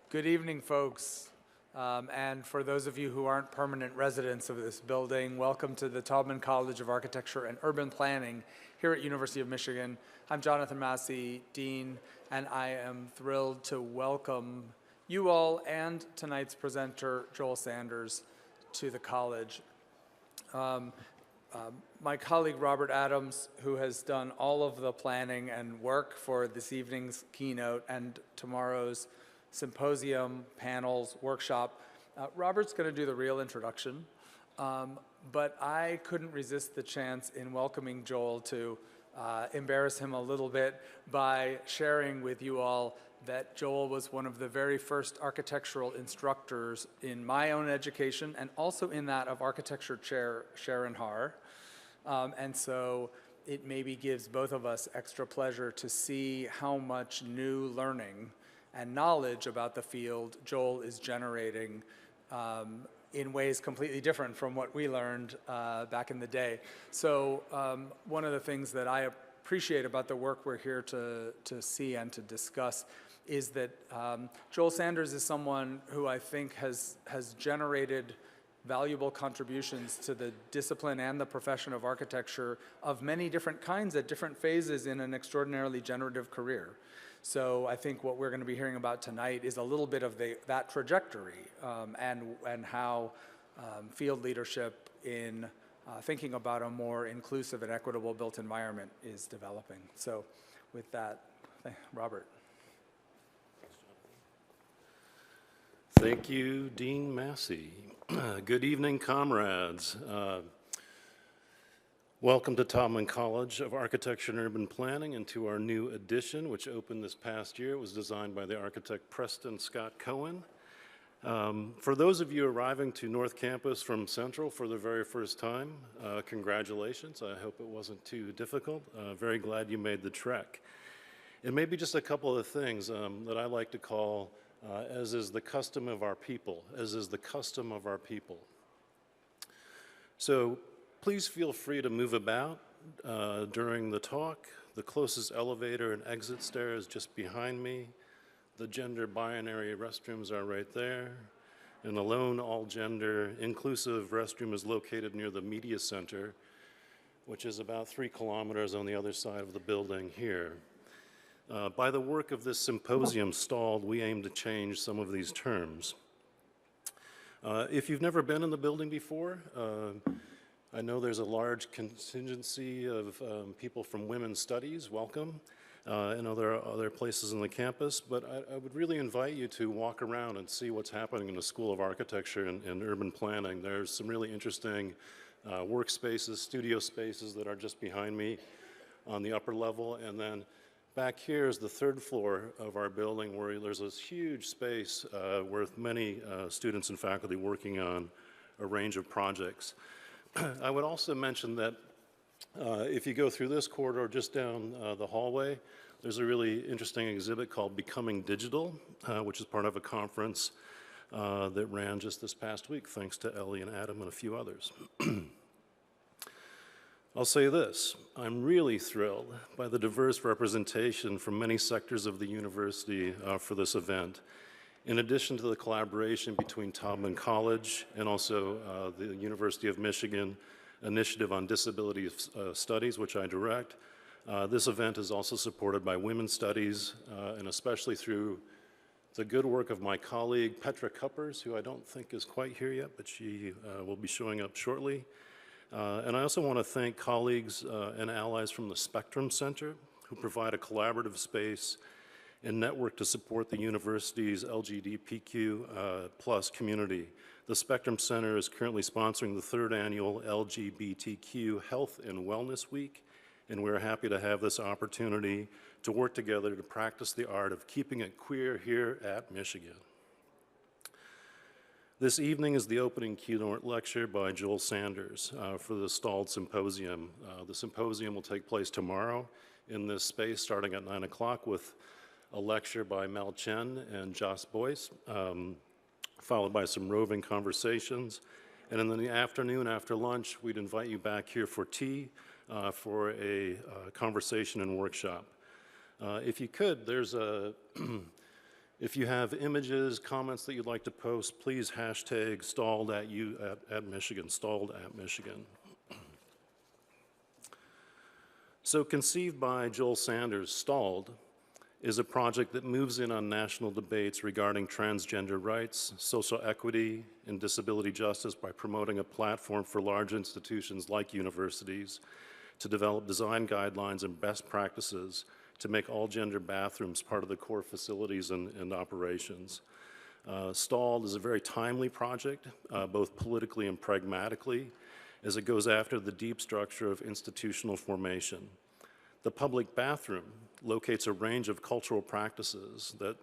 Good evening, folks. And for those of you who aren't permanent residents of this building, welcome to the Taubman College of Architecture and Urban Planning here at University of Michigan. I'm Jonathan Massey, Dean, and I am thrilled to welcome you all and tonight's presenter, Joel Sanders, to the college. My colleague Robert Adams, who has done all of the planning and work for this evening's keynote and tomorrow's symposium, panels, workshop. Robert's going to do the real introduction, but I couldn't resist the chance in welcoming Joel to embarrass him a little bit by sharing with you all that Joel was one of the very first architectural instructors in my own education and also in that of architecture chair Sharon Haar. And so it maybe gives both of us extra pleasure to see how much new learning and knowledge about the field Joel is generating in ways completely different from what we learned back in the day. So one of the things that I appreciate about the work we're here to see and to discuss is that Joel Sanders is someone who I think has generated valuable contributions to the discipline and the profession of architecture of many different kinds at different phases in an extraordinarily generative career. So I think what we're going to be hearing about tonight is a little bit of that trajectory and how field leadership in thinking about a more inclusive and equitable built environment is developing. So with that, Robert. Thank you, Dean Massey. Good evening, comrades. Welcome to Taubman College of Architecture and Urban Planning and to our new addition, which opened this past year. It was designed by the architect Preston Scott Cohen. For those of you arriving to North Campus from Central for the very first time, congratulations. I hope it wasn't too difficult. Very glad you made the trek. And maybe just a couple of things that I like to call as is the custom of our people, as is the custom of our people. So please feel free to move about during the talk. The closest elevator and exit stair is just behind me. The gender binary restrooms are right there. And the lone all-gender inclusive restroom is located near the media center, which is about 3 kilometers on the other side of the building here. By the work of this symposium stalled, we aim to change some of these terms. If you've never been in the building before, I know there's a large contingency of people from women's studies, welcome, and other places in the campus, but I would really invite you to walk around and see what's happening in the School of Architecture and Urban Planning. There's some really interesting workspaces, studio spaces that are just behind me on the upper level, and then back here is the 3rd floor of our building where there's this huge space with many students and faculty working on a range of projects. I would also mention that if you go through this corridor just down the hallway, there's a really interesting exhibit called Becoming Digital, which is part of a conference that ran just this past week, thanks to Ellie and Adam and a few others. I'll say this, I'm really thrilled by the diverse representation from many sectors of the university for this event. In addition to the collaboration between Taubman College and also the University of Michigan Initiative on Disability Studies, which I direct, this event is also supported by Women's Studies and especially through the good work of my colleague Petra Kuppers, who I don't think is quite here yet, but she will be showing up shortly. And I also want to thank colleagues and allies from the Spectrum Center who provide a collaborative space and network to support the university's LGBTQ plus community. The Spectrum Center is currently sponsoring the 3rd annual LGBTQ Health and Wellness Week, and we're happy to have this opportunity to work together to practice the art of keeping it queer here at Michigan. This evening is the opening keynote lecture by Joel Sanders for the stalled symposium. The symposium will take place tomorrow in this space starting at 9 o'clock with a lecture by Mel Chen and Joss Boyce, followed by some roving conversations. And in the afternoon after lunch, we'd invite you back here for tea for a conversation and workshop. If you could, there's a If you have images, comments that you'd like to post, please hashtag stalled at Michigan, stalled at Michigan. So conceived by Joel Sanders, Stalled is a project that moves in on national debates regarding transgender rights, social equity, and disability justice by promoting a platform for large institutions like universities to develop design guidelines and best practices to make all gender bathrooms part of the core facilities and operations. Stalled is a very timely project, both politically and pragmatically, as it goes after the deep structure of institutional formation. The public bathroom locates a range of cultural practices that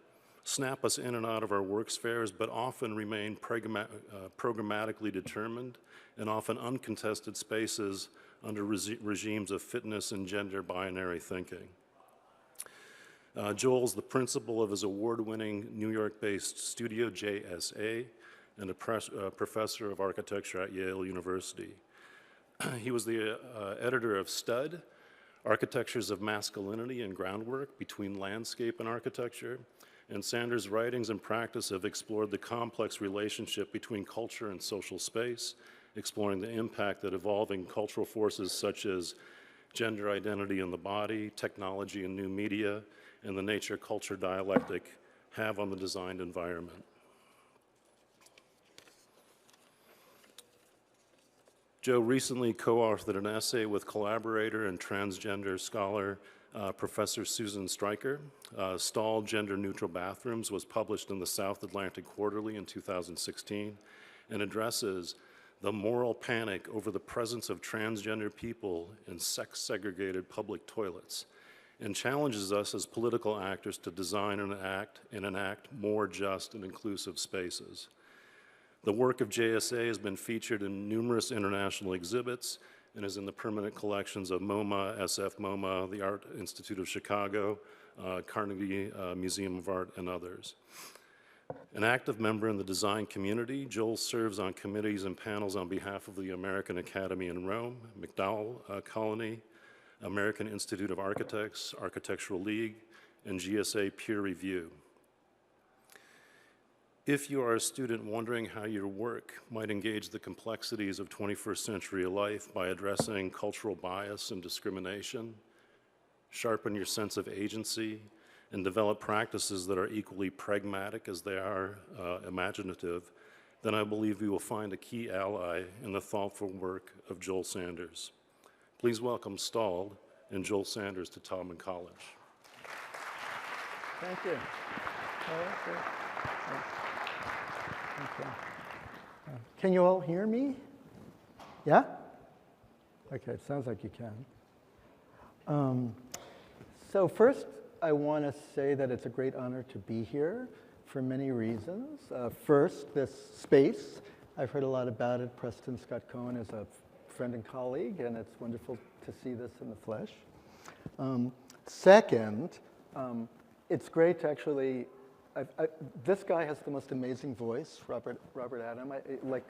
snap us in and out of our work spheres, but often remain programmatically determined and often uncontested spaces under regimes of fitness and gender binary thinking. Joel's the principal of his award-winning New York-based studio, JSA, and a professor of architecture at Yale University. He was the editor of Stud, Architectures of Masculinity and Groundwork Between Landscape and Architecture, and Sanders' writings and practice have explored the complex relationship between culture and social space, exploring the impact that evolving cultural forces such as gender identity in the body, technology and new media, and the nature-culture dialectic have on the designed environment. Joe recently co-authored an essay with collaborator and transgender scholar Professor Susan Stryker. Stalled Gender-Neutral Bathrooms was published in the South Atlantic Quarterly in 2016 and addresses the moral panic over the presence of transgender people in sex-segregated public toilets and challenges us as political actors to design and enact more just and inclusive spaces. The work of JSA has been featured in numerous international exhibits and is in the permanent collections of MoMA, SF MoMA, the Art Institute of Chicago, Carnegie Museum of Art, and others. An active member in the design community, Joel serves on committees and panels on behalf of the American Academy in Rome, McDowell Colony, American Institute of Architects, Architectural League, and GSA Peer Review. If you are a student wondering how your work might engage the complexities of 21st century life by addressing cultural bias and discrimination, sharpen your sense of agency, and develop practices that are equally pragmatic as they are imaginative, then I believe you will find a key ally in the thoughtful work of Joel Sanders. Please welcome Stalled and Joel Sanders to Taubman College. Thank you. Okay. Can you all hear me? Yeah? Okay, it sounds like you can. So first, I want to say that it's a great honor to be here for many reasons. First, this space. I've heard a lot about it. Preston Scott Cohen is a friend and colleague, and it's wonderful to see this in the flesh. Second, it's great to actually, this guy has the most amazing voice, Robert Adam,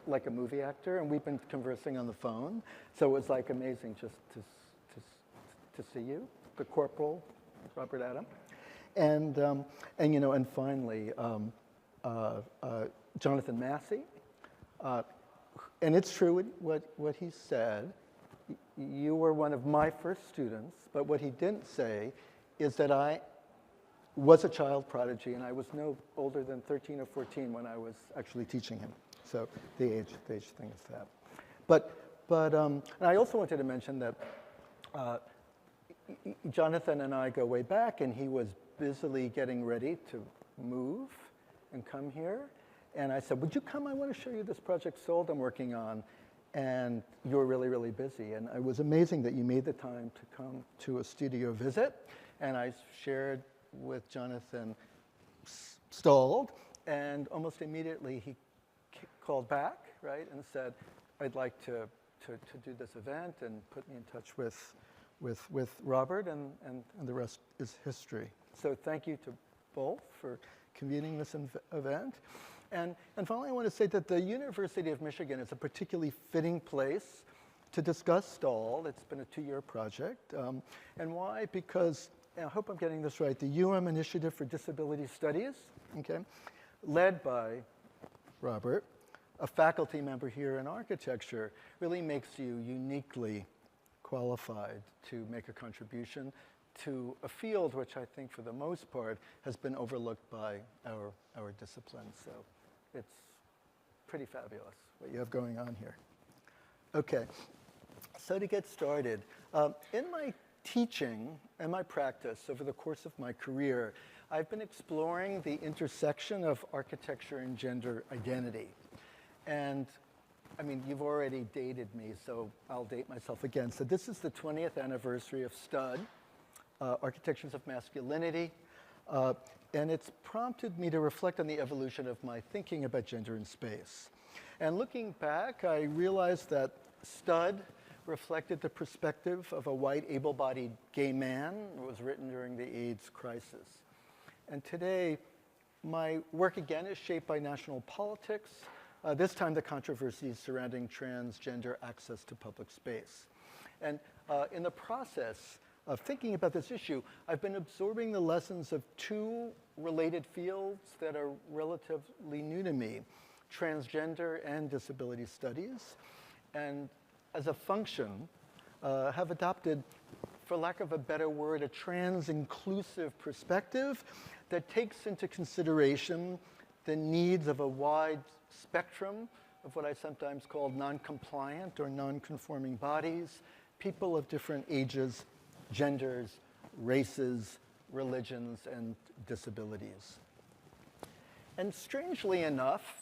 like a movie actor, and we've been conversing on the phone, so it was like amazing just to see you, the Corporal Robert Adam, and you know, and finally Jonathan Massey, and it's true what he said. You were one of my first students, but what he didn't say is that I was a child prodigy, and I was no older than 13 or 14 when I was actually teaching him. So the age thing is that. But and I also wanted to mention that Jonathan and I go way back, and he was busily getting ready to move and come here. And I said, would you come? I want to show you this project Sold I'm working on. And you were really, really busy. And it was amazing that you made the time to come to a studio visit. And I shared with Jonathan Stalled, and almost immediately he called back, right, and said, I'd like to do this event, and put me in touch with Robert, and the rest is history. So thank you to both for convening this event. And finally, I want to say that the University of Michigan is a particularly fitting place to discuss Stalled. It's been a 2-year project. And why? Because I hope I'm getting this right, the UM Initiative for Disability Studies, okay, led by Robert, a faculty member here in architecture, really makes you uniquely qualified to make a contribution to a field which I think for the most part has been overlooked by our discipline. So it's pretty fabulous what you have going on here. Okay, so to get started, in my teaching and my practice over the course of my career, I've been exploring the intersection of architecture and gender identity. And I mean, you've already dated me, so I'll date myself again. So this is the 20th anniversary of STUD, Architectures of Masculinity, and it's prompted me to reflect on the evolution of my thinking about gender and space. And looking back, I realized that STUD reflected the perspective of a white, able-bodied gay man. It was written during the AIDS crisis. And today, my work again is shaped by national politics, this time the controversies surrounding transgender access to public space. And in the process of thinking about this issue, I've been absorbing the lessons of two related fields that are relatively new to me, transgender and disability studies. And as a function, have adopted, for lack of a better word, a trans-inclusive perspective that takes into consideration the needs of a wide spectrum of what I sometimes call non-compliant or non-conforming bodies, people of different ages, genders, races, religions, and disabilities. And strangely enough,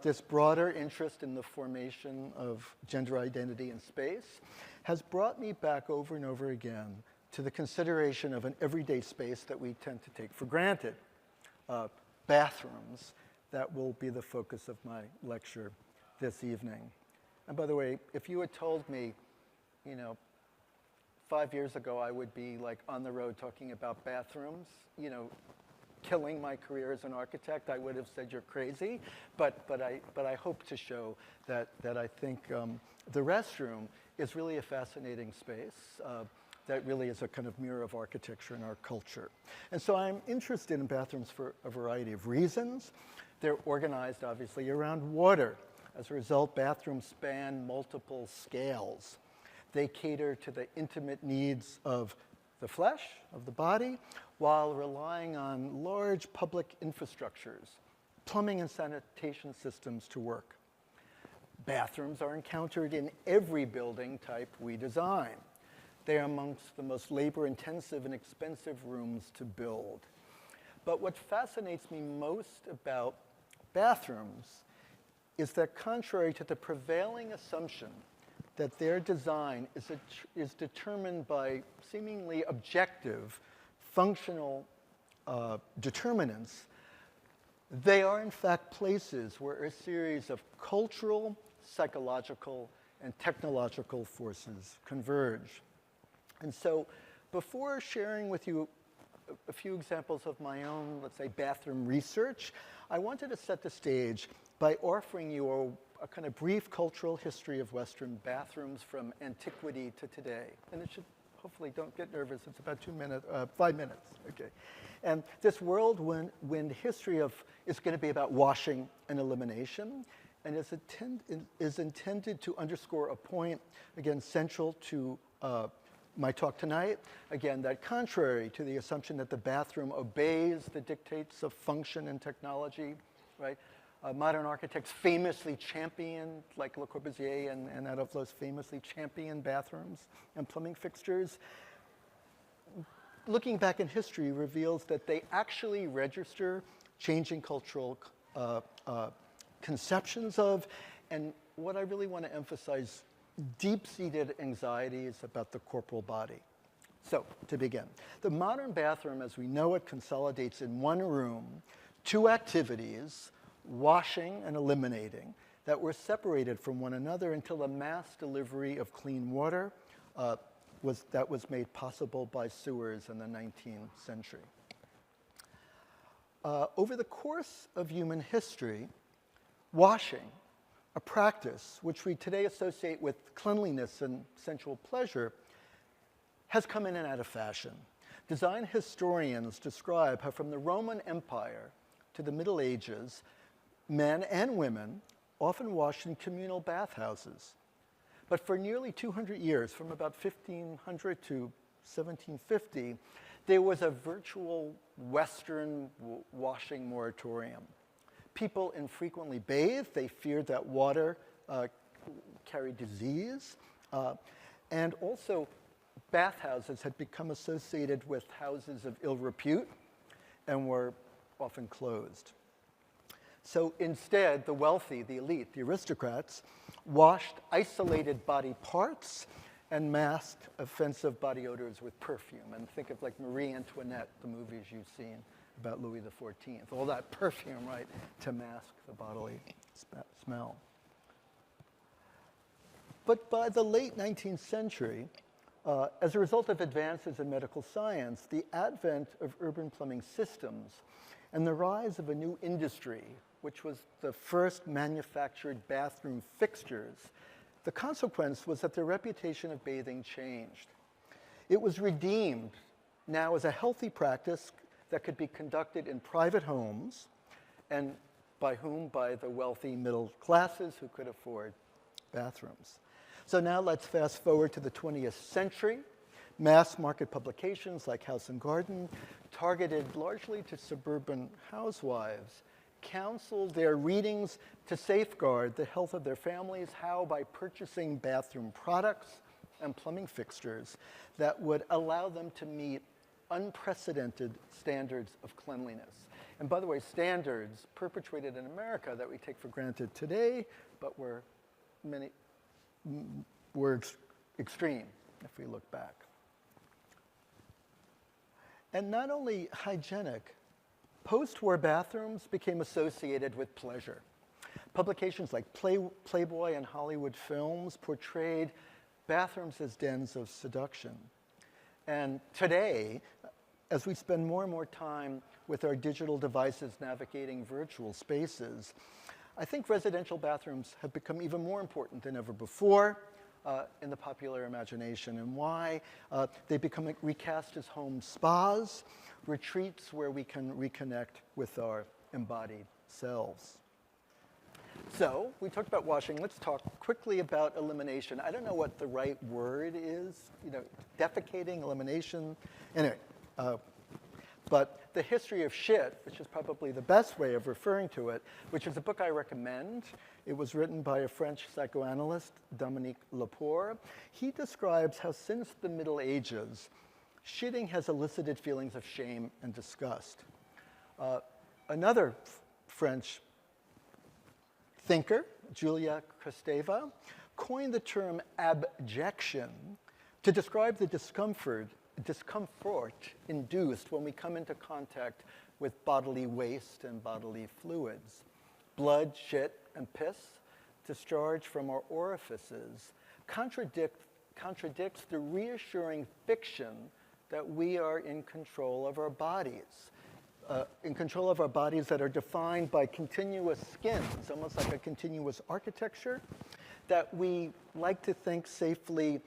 this broader interest in the formation of gender identity in space has brought me back over and over again to the consideration of an everyday space that we tend to take for granted, bathrooms. That will be the focus of my lecture this evening. And by the way, if you had told me, 5 years ago I would be like on the road talking about bathrooms, killing my career as an architect, I would have said you're crazy. But I hope to show that I think the restroom is really a fascinating space that really is a kind of mirror of architecture in our culture. And so I'm interested in bathrooms for a variety of reasons. They're organized, obviously, around water. As a result, bathrooms span multiple scales. They cater to the intimate needs of the flesh, of the body, while relying on large public infrastructures, plumbing and sanitation systems to work. Bathrooms are encountered in every building type we design. They are amongst the most labor-intensive and expensive rooms to build. But what fascinates me most about bathrooms is that contrary to the prevailing assumption that their design is determined by seemingly objective, functional determinants, they are in fact places where a series of cultural, psychological, and technological forces converge. And so before sharing with you a few examples of my own, let's say, bathroom research, I wanted to set the stage by offering you a kind of brief cultural history of Western bathrooms from antiquity to today. And it should, hopefully, don't get nervous, it's about 5 minutes, okay. And this whirlwind history is going to be about washing and elimination, and is intended to underscore a point, again, central to my talk tonight, again, that contrary to the assumption that the bathroom obeys the dictates of function and technology, right? Modern architects famously championed, like Le Corbusier and Adolphe, famously championed bathrooms and plumbing fixtures. Looking back in history reveals that they actually register changing cultural conceptions of, and what I really want to emphasize, deep-seated anxieties about the corporal body. So, to begin, the modern bathroom as we know it consolidates in one room two activities, washing and eliminating, that were separated from one another until the mass delivery of clean water was made possible by sewers in the 19th century. Over the course of human history, washing, a practice which we today associate with cleanliness and sensual pleasure, has come in and out of fashion. design historians describe how from the Roman Empire to the Middle Ages, men and women often washed in communal bathhouses. But for nearly 200 years, from about 1500 to 1750, there was a virtual Western washing moratorium. People infrequently bathed. They feared that water carried disease. And also, bathhouses had become associated with houses of ill repute and were often closed. So instead, the wealthy, the elite, the aristocrats, washed isolated body parts and masked offensive body odors with perfume. And think of like Marie Antoinette, the movies you've seen about Louis XIV. All that perfume, right, to mask the bodily smell. But by the late 19th century, as a result of advances in medical science, the advent of urban plumbing systems and the rise of a new industry, which was the first manufactured bathroom fixtures, the consequence was that the reputation of bathing changed. It was redeemed now as a healthy practice that could be conducted in private homes, and by whom? By the wealthy middle classes who could afford bathrooms. So now let's fast forward to the 20th century. Mass market publications like House and Garden, targeted largely to suburban housewives, counseled their readings to safeguard the health of their families. How? By purchasing bathroom products and plumbing fixtures that would allow them to meet unprecedented standards of cleanliness. And by the way, standards perpetuated in America that we take for granted today, but were extreme if we look back. And not only hygienic, post-war bathrooms became associated with pleasure. Publications like Playboy and Hollywood Films portrayed bathrooms as dens of seduction. And today, as we spend more and more time with our digital devices navigating virtual spaces, I think residential bathrooms have become even more important than ever before in the popular imagination. And why? They become recast as home spas, retreats where we can reconnect with our embodied selves. So we talked about washing. Let's talk quickly about elimination. I don't know what the right word is, defecating, elimination. Anyway, but The History of Shit, which is probably the best way of referring to it, which is a book I recommend. It was written by a French psychoanalyst, Dominique Lepore. He describes how since the Middle Ages, shitting has elicited feelings of shame and disgust. Another French thinker, Julia Kristeva, coined the term abjection to describe the discomfort induced when we come into contact with bodily waste and bodily fluids. Blood, shit, and piss discharged from our orifices contradicts the reassuring fiction that we are in control of our bodies. In control of our bodies that are defined by continuous skins, almost like a continuous architecture, that we like to think safely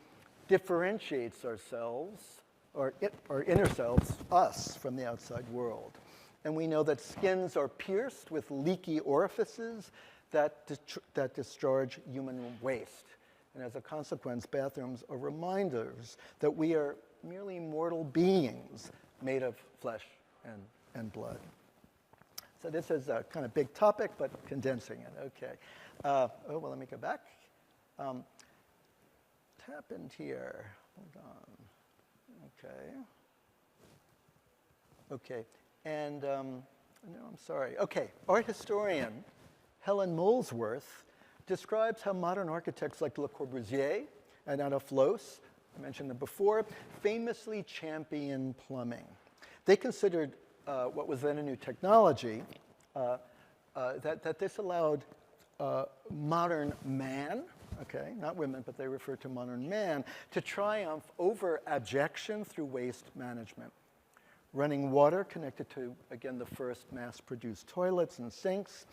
differentiates ourselves, or our inner selves, us, from the outside world. And we know that skins are pierced with leaky orifices that discharge human waste. And as a consequence, bathrooms are reminders that we are merely mortal beings made of flesh and blood. So this is a kind of big topic, but condensing it. Okay. Well, let me go back. What happened here? Hold on. Okay, and no, I'm sorry. Okay, art historian Helen Molesworth describes how modern architects like Le Corbusier and Anna Floss, I mentioned them before, famously championed plumbing. They considered what was then a new technology, that this allowed modern man, okay, not women, but they refer to modern man, to triumph over abjection through waste management. Running water connected to, again, the first mass-produced toilets and sinks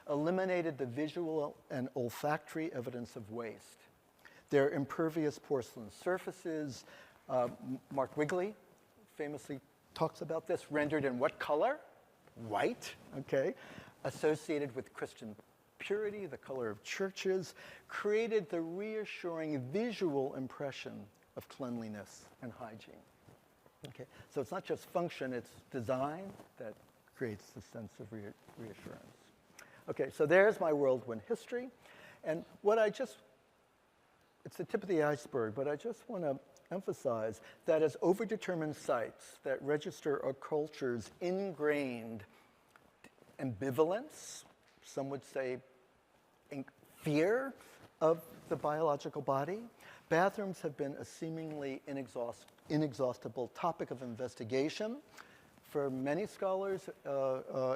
eliminated the visual and olfactory evidence of waste. Their impervious porcelain surfaces, Mark Wigley famously talks about this, rendered in what color? White, okay? Associated with Christian purity, the color of churches, created the reassuring visual impression of cleanliness and hygiene. Okay, so it's not just function, it's design that creates the sense of reassurance. Okay, so there's my whirlwind history. And it's the tip of the iceberg, but I just want to emphasize that as overdetermined sites that register a culture's ingrained ambivalence, some would say fear of the biological body, bathrooms have been a seemingly inexhaustible topic of investigation for many scholars,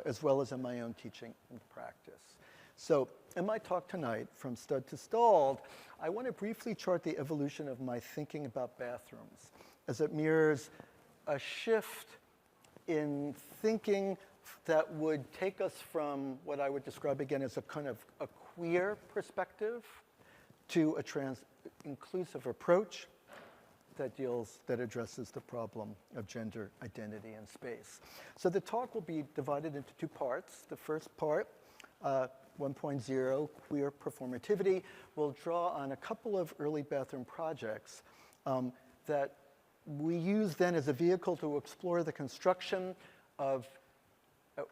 as well as in my own teaching and practice. So in my talk tonight, From Stud to Stalled, I want to briefly chart the evolution of my thinking about bathrooms as it mirrors a shift in thinking that would take us from what I would describe again as a kind of a queer perspective to a inclusive approach that addresses the problem of gender identity and space. So the talk will be divided into two parts. The first part, 1.0, queer performativity, will draw on a couple of early bathroom projects that we use then as a vehicle to explore the construction of,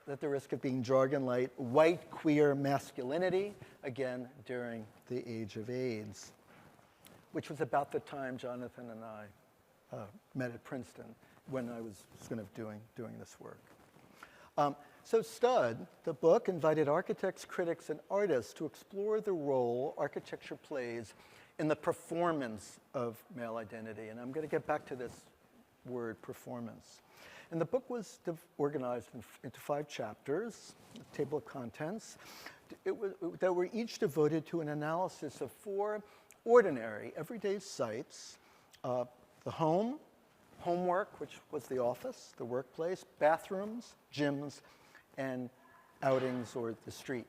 at the risk of being jargon light, white queer masculinity, again, during the age of AIDS, which was about the time Jonathan and I met at Princeton when I was kind of doing this work. So Stud, the book, invited architects, critics, and artists to explore the role architecture plays in the performance of male identity. And I'm going to get back to this word, performance. And the book was organized into 5 chapters, a table of contents, that were each devoted to an analysis of 4 ordinary, everyday sites: the home, homework, which was the office, the workplace, bathrooms, gyms, and outings or the street.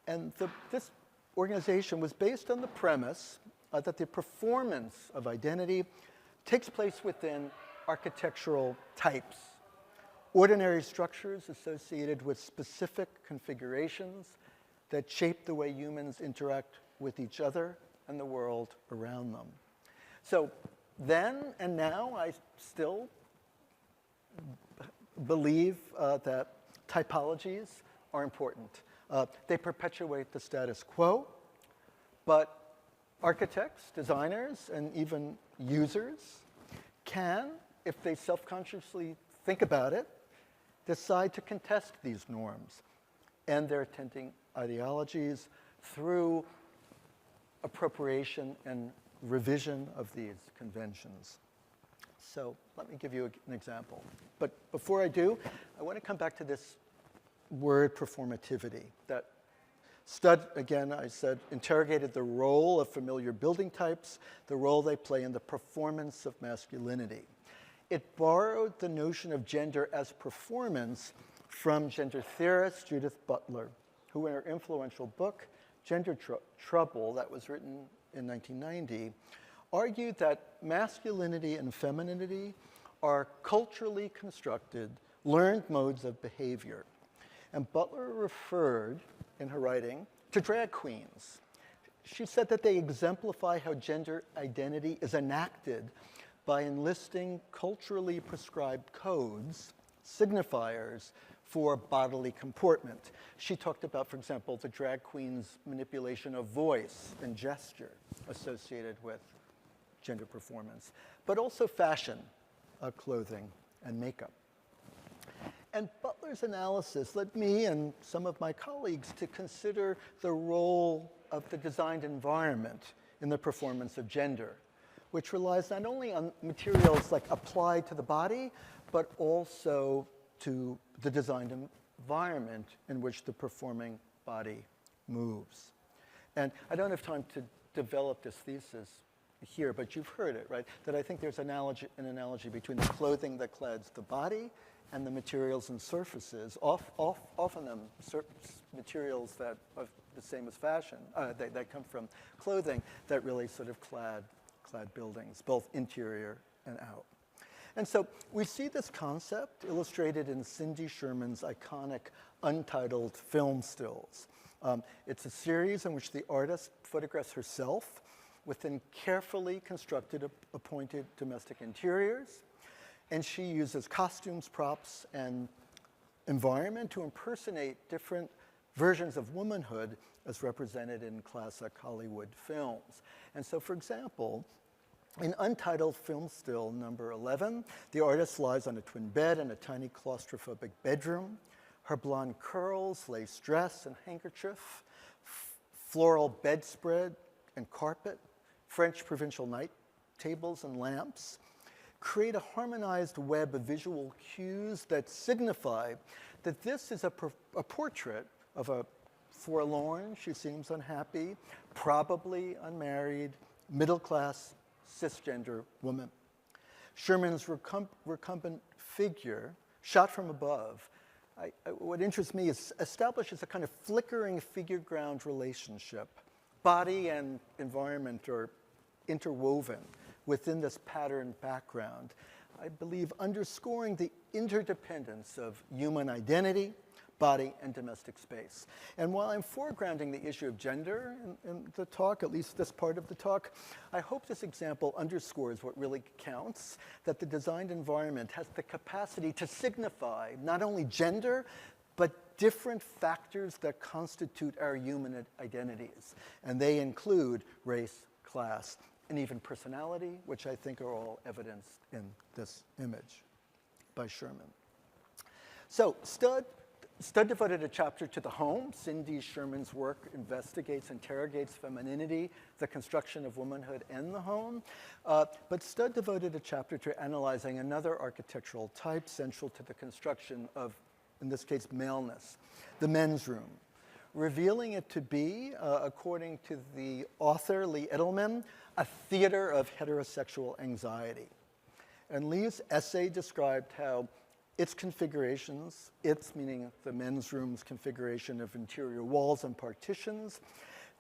And this organization was based on the premise that the performance of identity takes place within architectural types, ordinary structures associated with specific configurations that shape the way humans interact with each other and the world around them. So then and now, I still believe that typologies are important. They perpetuate the status quo, but architects, designers, and even users can, if they self-consciously think about it, decide to contest these norms and their attending ideologies through appropriation and revision of these conventions. So let me give you an example. But before I do, I want to come back to this word performativity. That Stud, again, I said, interrogated the role of familiar building types, the role they play in the performance of masculinity. It borrowed the notion of gender as performance from gender theorist Judith Butler, who in her influential book, Gender Trouble, that was written in 1990, argued that masculinity and femininity are culturally constructed, learned modes of behavior. And Butler referred, in her writing, to drag queens. She said that they exemplify how gender identity is enacted by enlisting culturally prescribed codes, signifiers, for bodily comportment. She talked about, for example, the drag queen's manipulation of voice and gesture associated with gender performance, but also fashion, clothing, and makeup. And Butler's analysis led me and some of my colleagues to consider the role of the designed environment in the performance of gender, which relies not only on materials like applied to the body, but also to the designed environment in which the performing body moves. And I don't have time to develop this thesis here, but you've heard it, right? That I think there's an analogy between the clothing that clads the body and the materials and surfaces, often them materials that are the same as fashion, that come from clothing, that really sort of clad buildings, both interior and out. And so we see this concept illustrated in Cindy Sherman's iconic untitled film stills. It's a series in which the artist photographs herself within carefully constructed, appointed domestic interiors, and she uses costumes, props, and environment to impersonate different versions of womanhood as represented in classic Hollywood films. And so, for example, in untitled film still number 11, the artist lies on a twin bed in a tiny claustrophobic bedroom. Her blonde curls, lace dress and handkerchief, floral bedspread and carpet, French provincial night tables and lamps create a harmonized web of visual cues that signify that this is a portrait of a forlorn, she seems unhappy, probably unmarried, middle-class, cisgender woman. Sherman's recumbent figure, shot from above, what interests me is establishes a kind of flickering figure-ground relationship. Body and environment are interwoven within this patterned background, I believe underscoring the interdependence of human identity, body, and domestic space. And while I'm foregrounding the issue of gender in the talk, at least this part of the talk, I hope this example underscores what really counts, that the designed environment has the capacity to signify not only gender, but different factors that constitute our human identities. And they include race, class, and even personality, which I think are all evidenced in this image by Sherman. So Studd devoted a chapter to the home. Cindy Sherman's work investigates, interrogates femininity, the construction of womanhood, and the home. But Studd devoted a chapter to analyzing another architectural type central to the construction of, in this case, maleness, the men's room, revealing it to be, according to the author, Lee Edelman, a theater of heterosexual anxiety. And Lee's essay described how its configurations, its meaning the men's room's configuration of interior walls and partitions,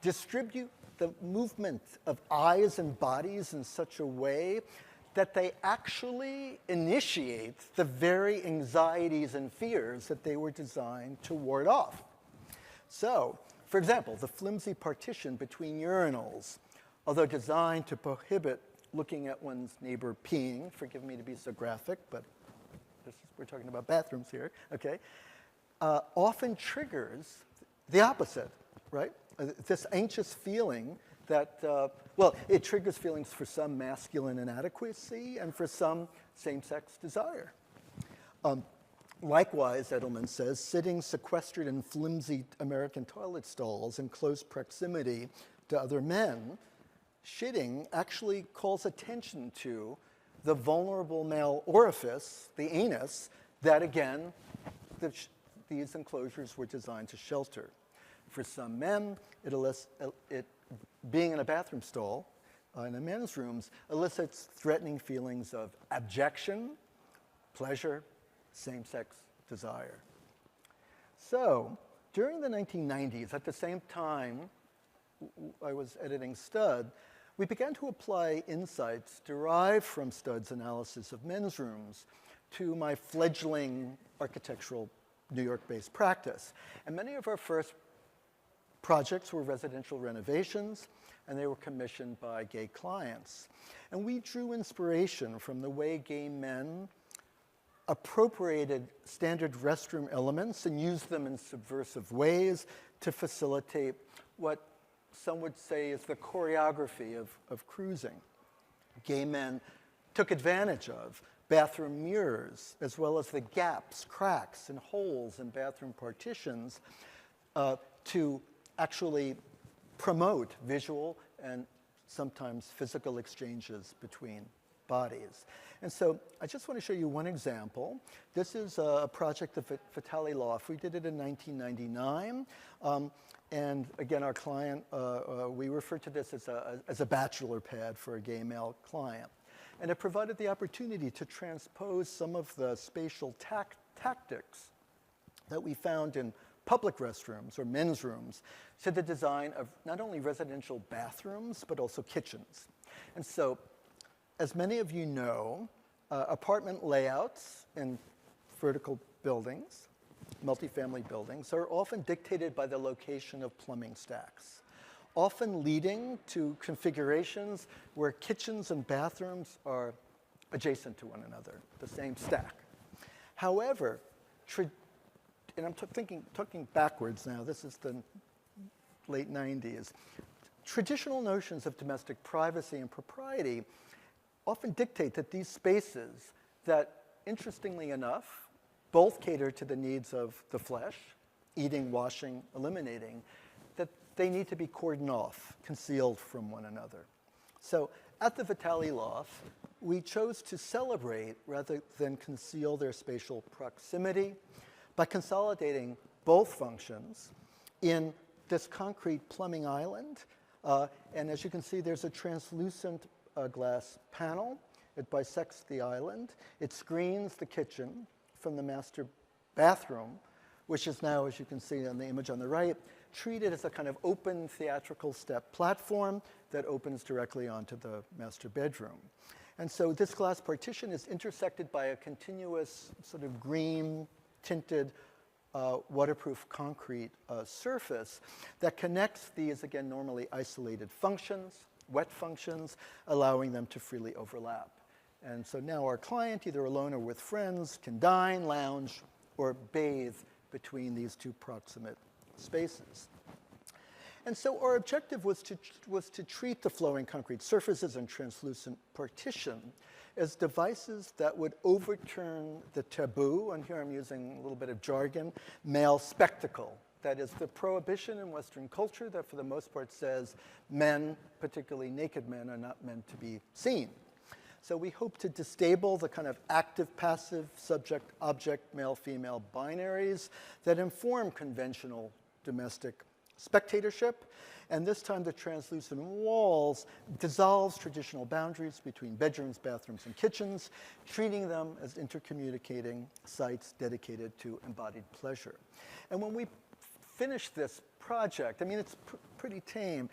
distribute the movement of eyes and bodies in such a way that they actually initiate the very anxieties and fears that they were designed to ward off. So, for example, the flimsy partition between urinals, although designed to prohibit looking at one's neighbor peeing, forgive me to be so graphic, but we're talking about bathrooms here, okay, often triggers the opposite, right? This anxious feeling that, well, it triggers feelings for some masculine inadequacy and for some same-sex desire. Likewise, Edelman says, sitting sequestered in flimsy American toilet stalls in close proximity to other men, shitting actually calls attention to the vulnerable male orifice, the anus, that again, these enclosures were designed to shelter. For some men, being in a bathroom stall in a men's rooms elicits threatening feelings of abjection, pleasure, same-sex desire. So, during the 1990s, at the same time I was editing Studd, we began to apply insights derived from Studd's analysis of men's rooms to my fledgling architectural New York-based practice. And many of our first projects were residential renovations, and they were commissioned by gay clients. And we drew inspiration from the way gay men appropriated standard restroom elements and used them in subversive ways to facilitate what some would say is the choreography of cruising. Gay men took advantage of bathroom mirrors, as well as the gaps, cracks, and holes in bathroom partitions to actually promote visual and sometimes physical exchanges between bodies. And so I just want to show you one example. This is a project of Vitaly Loff. We did it in 1999. And again, our client, we refer to this as a bachelor pad for a gay male client. And it provided the opportunity to transpose some of the spatial tactics that we found in public restrooms or men's rooms to the design of not only residential bathrooms, but also kitchens. And so, as many of you know, apartment layouts in vertical buildings, multifamily buildings, are often dictated by the location of plumbing stacks, often leading to configurations where kitchens and bathrooms are adjacent to one another, the same stack. However, and I'm talking backwards now, this is the late 90s, traditional notions of domestic privacy and propriety often dictate that these spaces that, interestingly enough, both cater to the needs of the flesh, eating, washing, eliminating, that they need to be cordoned off, concealed from one another. So at the Vitale Loft, we chose to celebrate rather than conceal their spatial proximity by consolidating both functions in this concrete plumbing island. And as you can see, there's a translucent glass panel. It bisects the island. It screens the kitchen from the master bathroom, which is now, as you can see on the image on the right, treated as a kind of open theatrical step platform that opens directly onto the master bedroom. And so this glass partition is intersected by a continuous sort of green tinted waterproof concrete surface that connects these, again, normally isolated functions, wet functions, allowing them to freely overlap. And so now our client, either alone or with friends, can dine, lounge, or bathe between these two proximate spaces. And so our objective was to treat the flowing concrete surfaces and translucent partition as devices that would overturn the taboo, and here I'm using a little bit of jargon, male spectacle. That is the prohibition in Western culture that for the most part says men, particularly naked men, are not meant to be seen. So we hope to destable the kind of active-passive, subject-object, male-female binaries that inform conventional domestic spectatorship. And this time the translucent walls dissolves traditional boundaries between bedrooms, bathrooms, and kitchens, treating them as intercommunicating sites dedicated to embodied pleasure. And when we finished this project, I mean, it's pretty tame.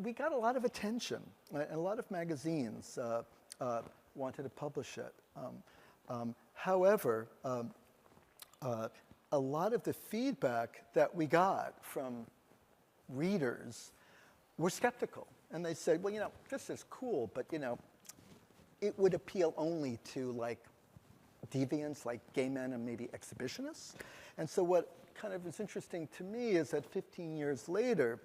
We got a lot of attention, and a lot of magazines wanted to publish it. However, a lot of the feedback that we got from readers were skeptical. And they said, well, you know, this is cool, but, you know, it would appeal only to, like, deviants, like gay men and maybe exhibitionists. And so what kind of is interesting to me is that 15 years later,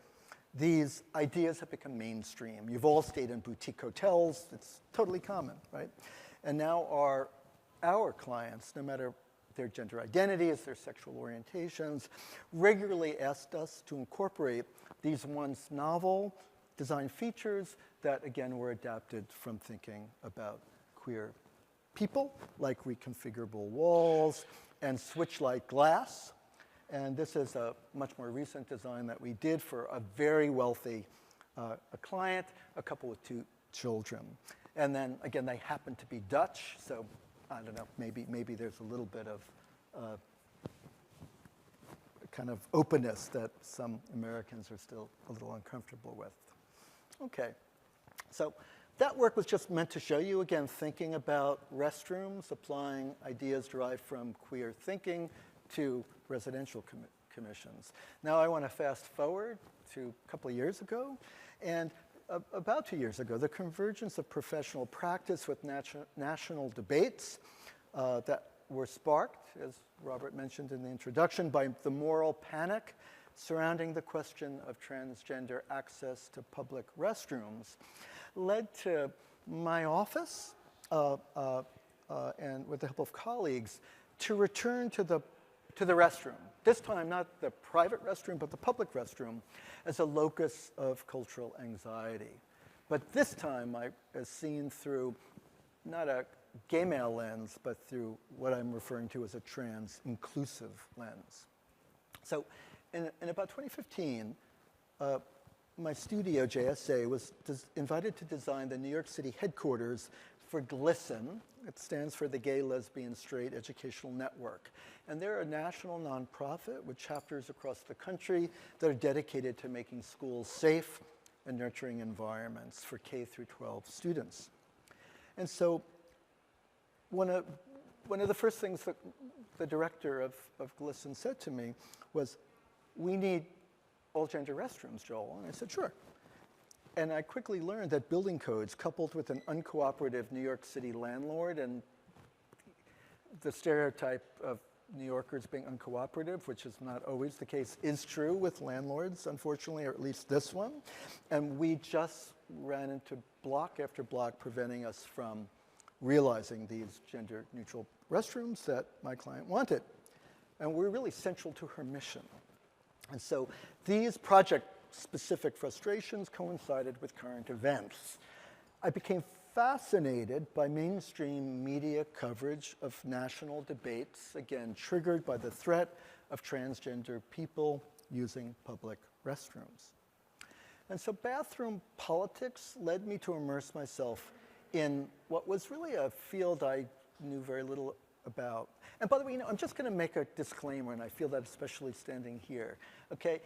these ideas have become mainstream. You've all stayed in boutique hotels. It's totally common, right? And now our clients, no matter their gender identities, their sexual orientations, regularly asked us to incorporate these once novel design features that, again, were adapted from thinking about queer people, like reconfigurable walls and switch-like glass. And this is a much more recent design that we did for a very wealthy a client, a couple with 2 children. And then, again, they happen to be Dutch, so I don't know, maybe there's a little bit of kind of openness that some Americans are still a little uncomfortable with. Okay, so that work was just meant to show you, again, thinking about restrooms, applying ideas derived from queer thinking to residential commissions. Now I want to fast forward to a couple of years ago, and about 2 years ago, the convergence of professional practice with national debates that were sparked, as Robert mentioned in the introduction, by the moral panic surrounding the question of transgender access to public restrooms, led to my office, and with the help of colleagues, to return to the restroom. This time, not the private restroom, but the public restroom, as a locus of cultural anxiety. But this time, as seen through not a gay male lens, but through what I'm referring to as a trans-inclusive lens. So in about 2015, my studio, JSA, was invited to design the New York City headquarters for GLSEN. It stands for the Gay, Lesbian, Straight Educational Network. And they're a national nonprofit with chapters across the country that are dedicated to making schools safe and nurturing environments for K through 12 students. And so one of the first things that the director of GLSEN said to me was, we need all-gender restrooms, Joel. And I said, sure. And I quickly learned that building codes, coupled with an uncooperative New York City landlord and the stereotype of New Yorkers being uncooperative, which is not always the case, is true with landlords, unfortunately, or at least this one. And we just ran into block after block preventing us from realizing these gender-neutral restrooms that my client wanted. And we're really central to her mission. And so these project-specific frustrations coincided with current events. I became fascinated by mainstream media coverage of national debates, again, triggered by the threat of transgender people using public restrooms. And so bathroom politics led me to immerse myself in what was really a field I knew very little about. And by the way, I'm just going to make a disclaimer, and I feel that especially standing here, okay?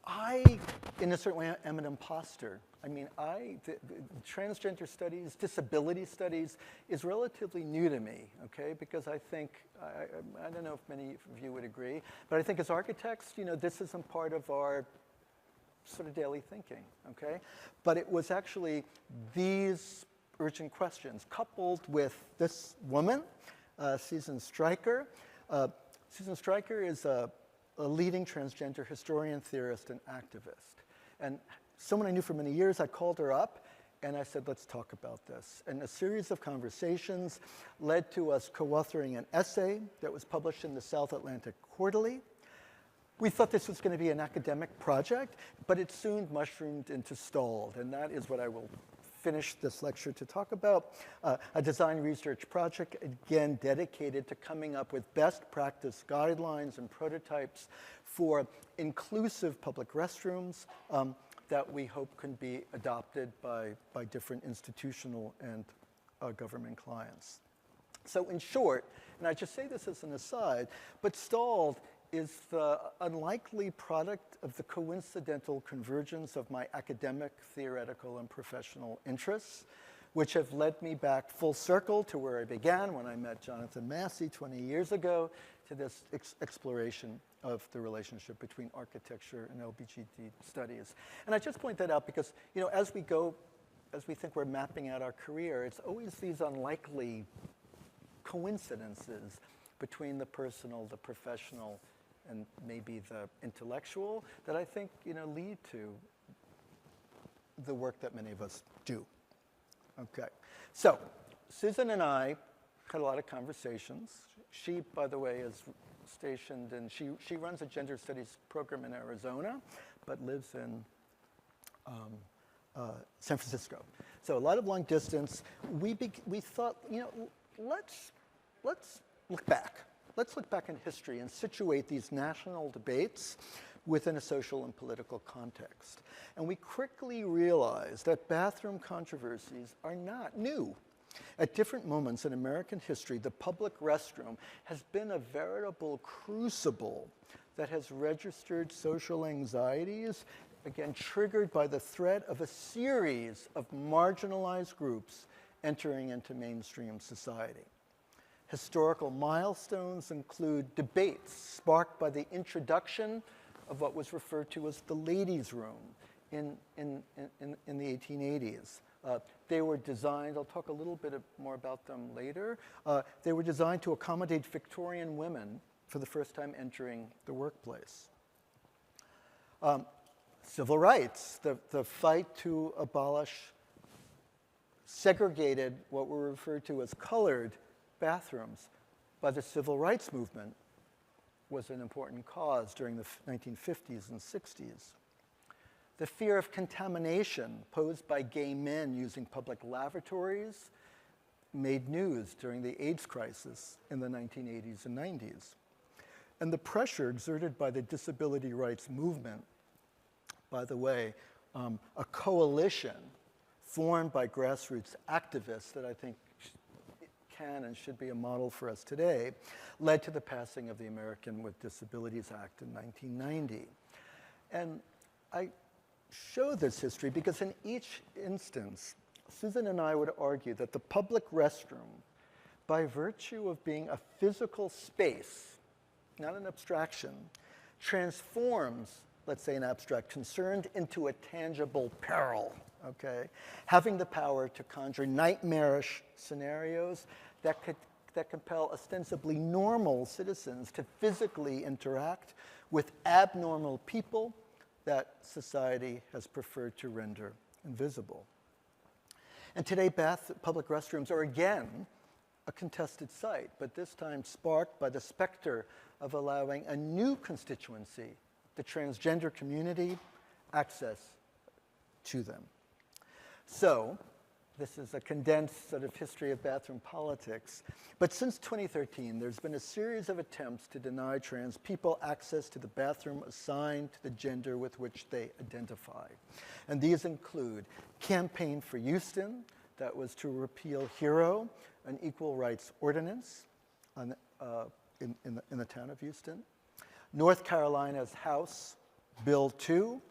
I, in a certain way, am an imposter. I mean, the transgender studies, disability studies is relatively new to me, okay? Because I think, I don't know if many of you would agree, but I think as architects, this isn't part of our sort of daily thinking, okay? But it was actually these urgent questions coupled with this woman, Susan Stryker. Susan Stryker is a leading transgender historian, theorist, and activist. And someone I knew for many years, I called her up and I said, let's talk about this. And a series of conversations led to us co-authoring an essay that was published in the South Atlantic Quarterly. We thought this was going to be an academic project, but it soon mushroomed into stalled, and that is what I will finish this lecture to talk about. A design research project, again, dedicated to coming up with best practice guidelines and prototypes for inclusive public restrooms that we hope can be adopted by different institutional and government clients. So in short, and I just say this as an aside, but stalled is the unlikely product of the coincidental convergence of my academic, theoretical, and professional interests, which have led me back full circle to where I began when I met Jonathan Massey 20 years ago, to this exploration of the relationship between architecture and LGBTQ studies. And I just point that out because, as we think we're mapping out our career, it's always these unlikely coincidences between the personal, the professional, and maybe the intellectual that I think, lead to the work that many of us do. Okay, so Susan and I had a lot of conversations. She, by the way, is stationed and she runs a gender studies program in Arizona, but lives in San Francisco. So a lot of long distance. We thought, let's look back. Let's look back in history and situate these national debates within a social and political context. And we quickly realized that bathroom controversies are not new. At different moments in American history, the public restroom has been a veritable crucible that has registered social anxieties, again, triggered by the threat of a series of marginalized groups entering into mainstream society. Historical milestones include debates sparked by the introduction of what was referred to as the ladies' room in the 1880s. They were designed, I'll talk a little bit more about them later, they were designed to accommodate Victorian women for the first time entering the workplace. Civil rights, the fight to abolish segregated, what were referred to as colored bathrooms by the civil rights movement was an important cause during the 1950s and 60s. The fear of contamination posed by gay men using public lavatories made news during the AIDS crisis in the 1980s and 90s. And the pressure exerted by the disability rights movement, by the way, a coalition formed by grassroots activists that I think can and should be a model for us today, led to the passing of the American with Disabilities Act in 1990. And I show this history because in each instance, Susan and I would argue that the public restroom by virtue of being a physical space, not an abstraction, transforms, let's say, an abstract concern into a tangible peril, okay? Having the power to conjure nightmarish scenarios that compel ostensibly normal citizens to physically interact with abnormal people that society has preferred to render invisible. And today, public restrooms are again a contested site, but this time sparked by the specter of allowing a new constituency, the transgender community, access to them. So, this is a condensed sort of history of bathroom politics. But since 2013, there's been a series of attempts to deny trans people access to the bathroom assigned to the gender with which they identify. And these include Campaign for Houston, that was to repeal HERO, an equal rights ordinance in the town of Houston, North Carolina's House Bill 2,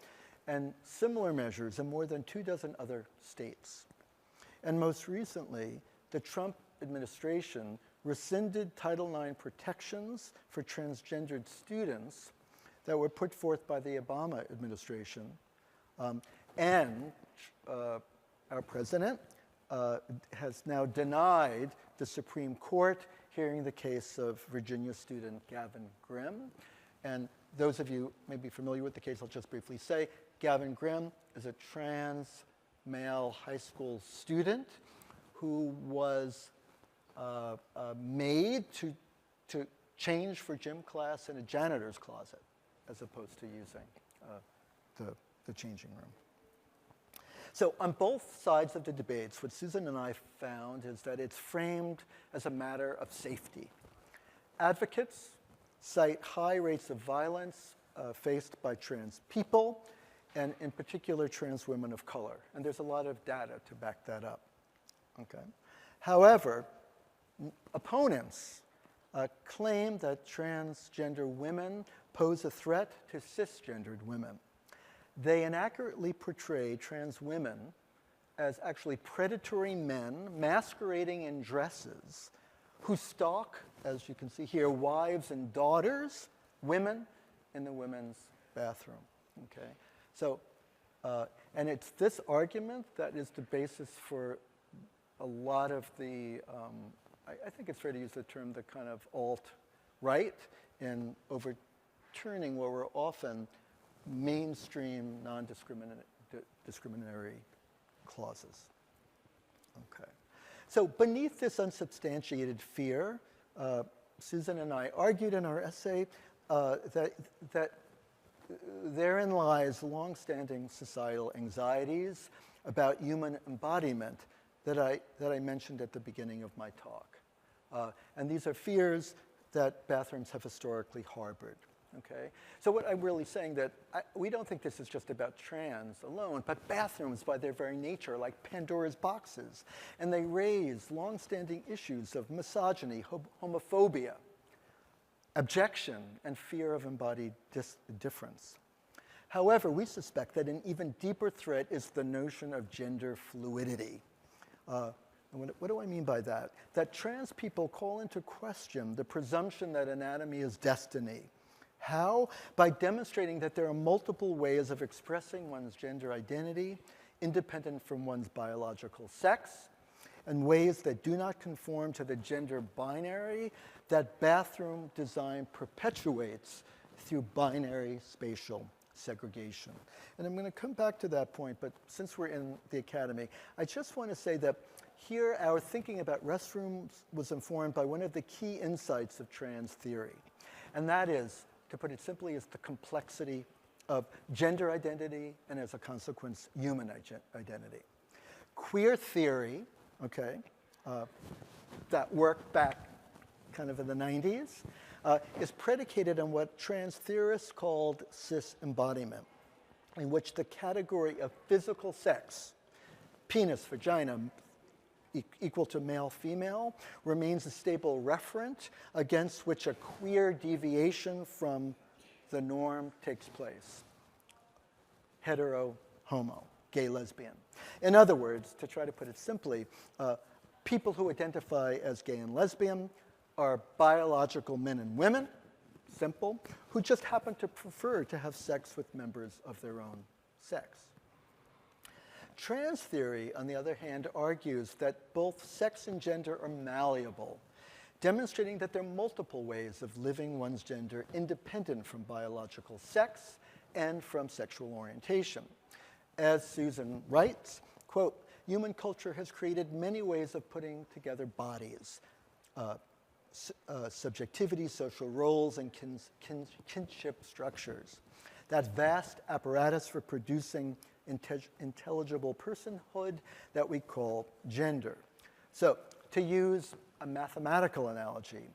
and similar measures in more than 24 other states. And most recently, the Trump administration rescinded Title IX protections for transgendered students that were put forth by the Obama administration. And our president has now denied the Supreme Court hearing the case of Virginia student Gavin Grimm. And those of you may be familiar with the case, I'll just briefly say, Gavin Grimm is a trans male high school student who was made to change for gym class in a janitor's closet as opposed to using the changing room. So on both sides of the debates, what Susan and I found is that it's framed as a matter of safety. Advocates cite high rates of violence faced by trans people, and in particular, trans women of color. And there's a lot of data to back that up, okay? However, opponents claim that transgender women pose a threat to cisgendered women. They inaccurately portray trans women as actually predatory men masquerading in dresses who stalk, as you can see here, wives and daughters, women in the women's bathroom, okay? So, and it's this argument that is the basis for a lot of the, I think it's fair to use the term, the kind of alt-right in overturning what were often mainstream non-discriminatory clauses. Okay. So beneath this unsubstantiated fear, Susan and I argued in our essay that therein lies longstanding societal anxieties about human embodiment that I mentioned at the beginning of my talk. And these are fears that bathrooms have historically harbored. Okay? So what I'm really saying that we don't think this is just about trans alone, but bathrooms by their very nature are like Pandora's boxes. And they raise longstanding issues of misogyny, homophobia, objection, and fear of embodied difference. However, we suspect that an even deeper threat is the notion of gender fluidity. And what do I mean by that? That trans people call into question the presumption that anatomy is destiny. How? By demonstrating that there are multiple ways of expressing one's gender identity, independent from one's biological sex, and ways that do not conform to the gender binary that bathroom design perpetuates through binary spatial segregation. And I'm going to come back to that point, but since we're in the academy, I just want to say that here our thinking about restrooms was informed by one of the key insights of trans theory, and that is, to put it simply, is the complexity of gender identity and, as a consequence, human identity. Queer theory, okay, that worked back kind of in the 90s, is predicated on what trans theorists called cis embodiment, in which the category of physical sex, penis, vagina, equal to male, female, remains a stable referent against which a queer deviation from the norm takes place. Hetero, homo, gay, lesbian. In other words, to try to put it simply, People who identify as gay and lesbian are biological men and women, simple, who just happen to prefer to have sex with members of their own sex. Trans theory, on the other hand, argues that both sex and gender are malleable, demonstrating that there are multiple ways of living one's gender independent from biological sex and from sexual orientation. As Susan writes, quote, human culture has created many ways of putting together bodies, subjectivity, social roles, and kinship structures. That vast apparatus for producing intelligible personhood that we call gender. So, to use a mathematical analogy,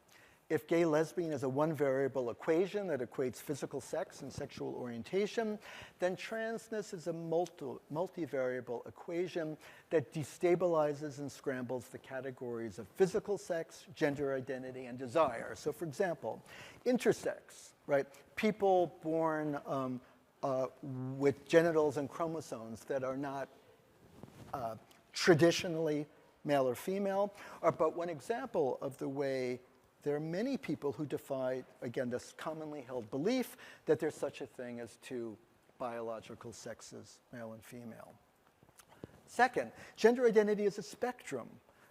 if gay-lesbian is a one-variable equation that equates physical sex and sexual orientation, then transness is a multivariable equation that destabilizes and scrambles the categories of physical sex, gender identity, and desire. So, for example, intersex, right? People born with genitals and chromosomes that are not traditionally male or female are but one example of the way there are many people who defy, again, this commonly held belief that there's such a thing as two biological sexes, male and female. Second, gender identity is a spectrum.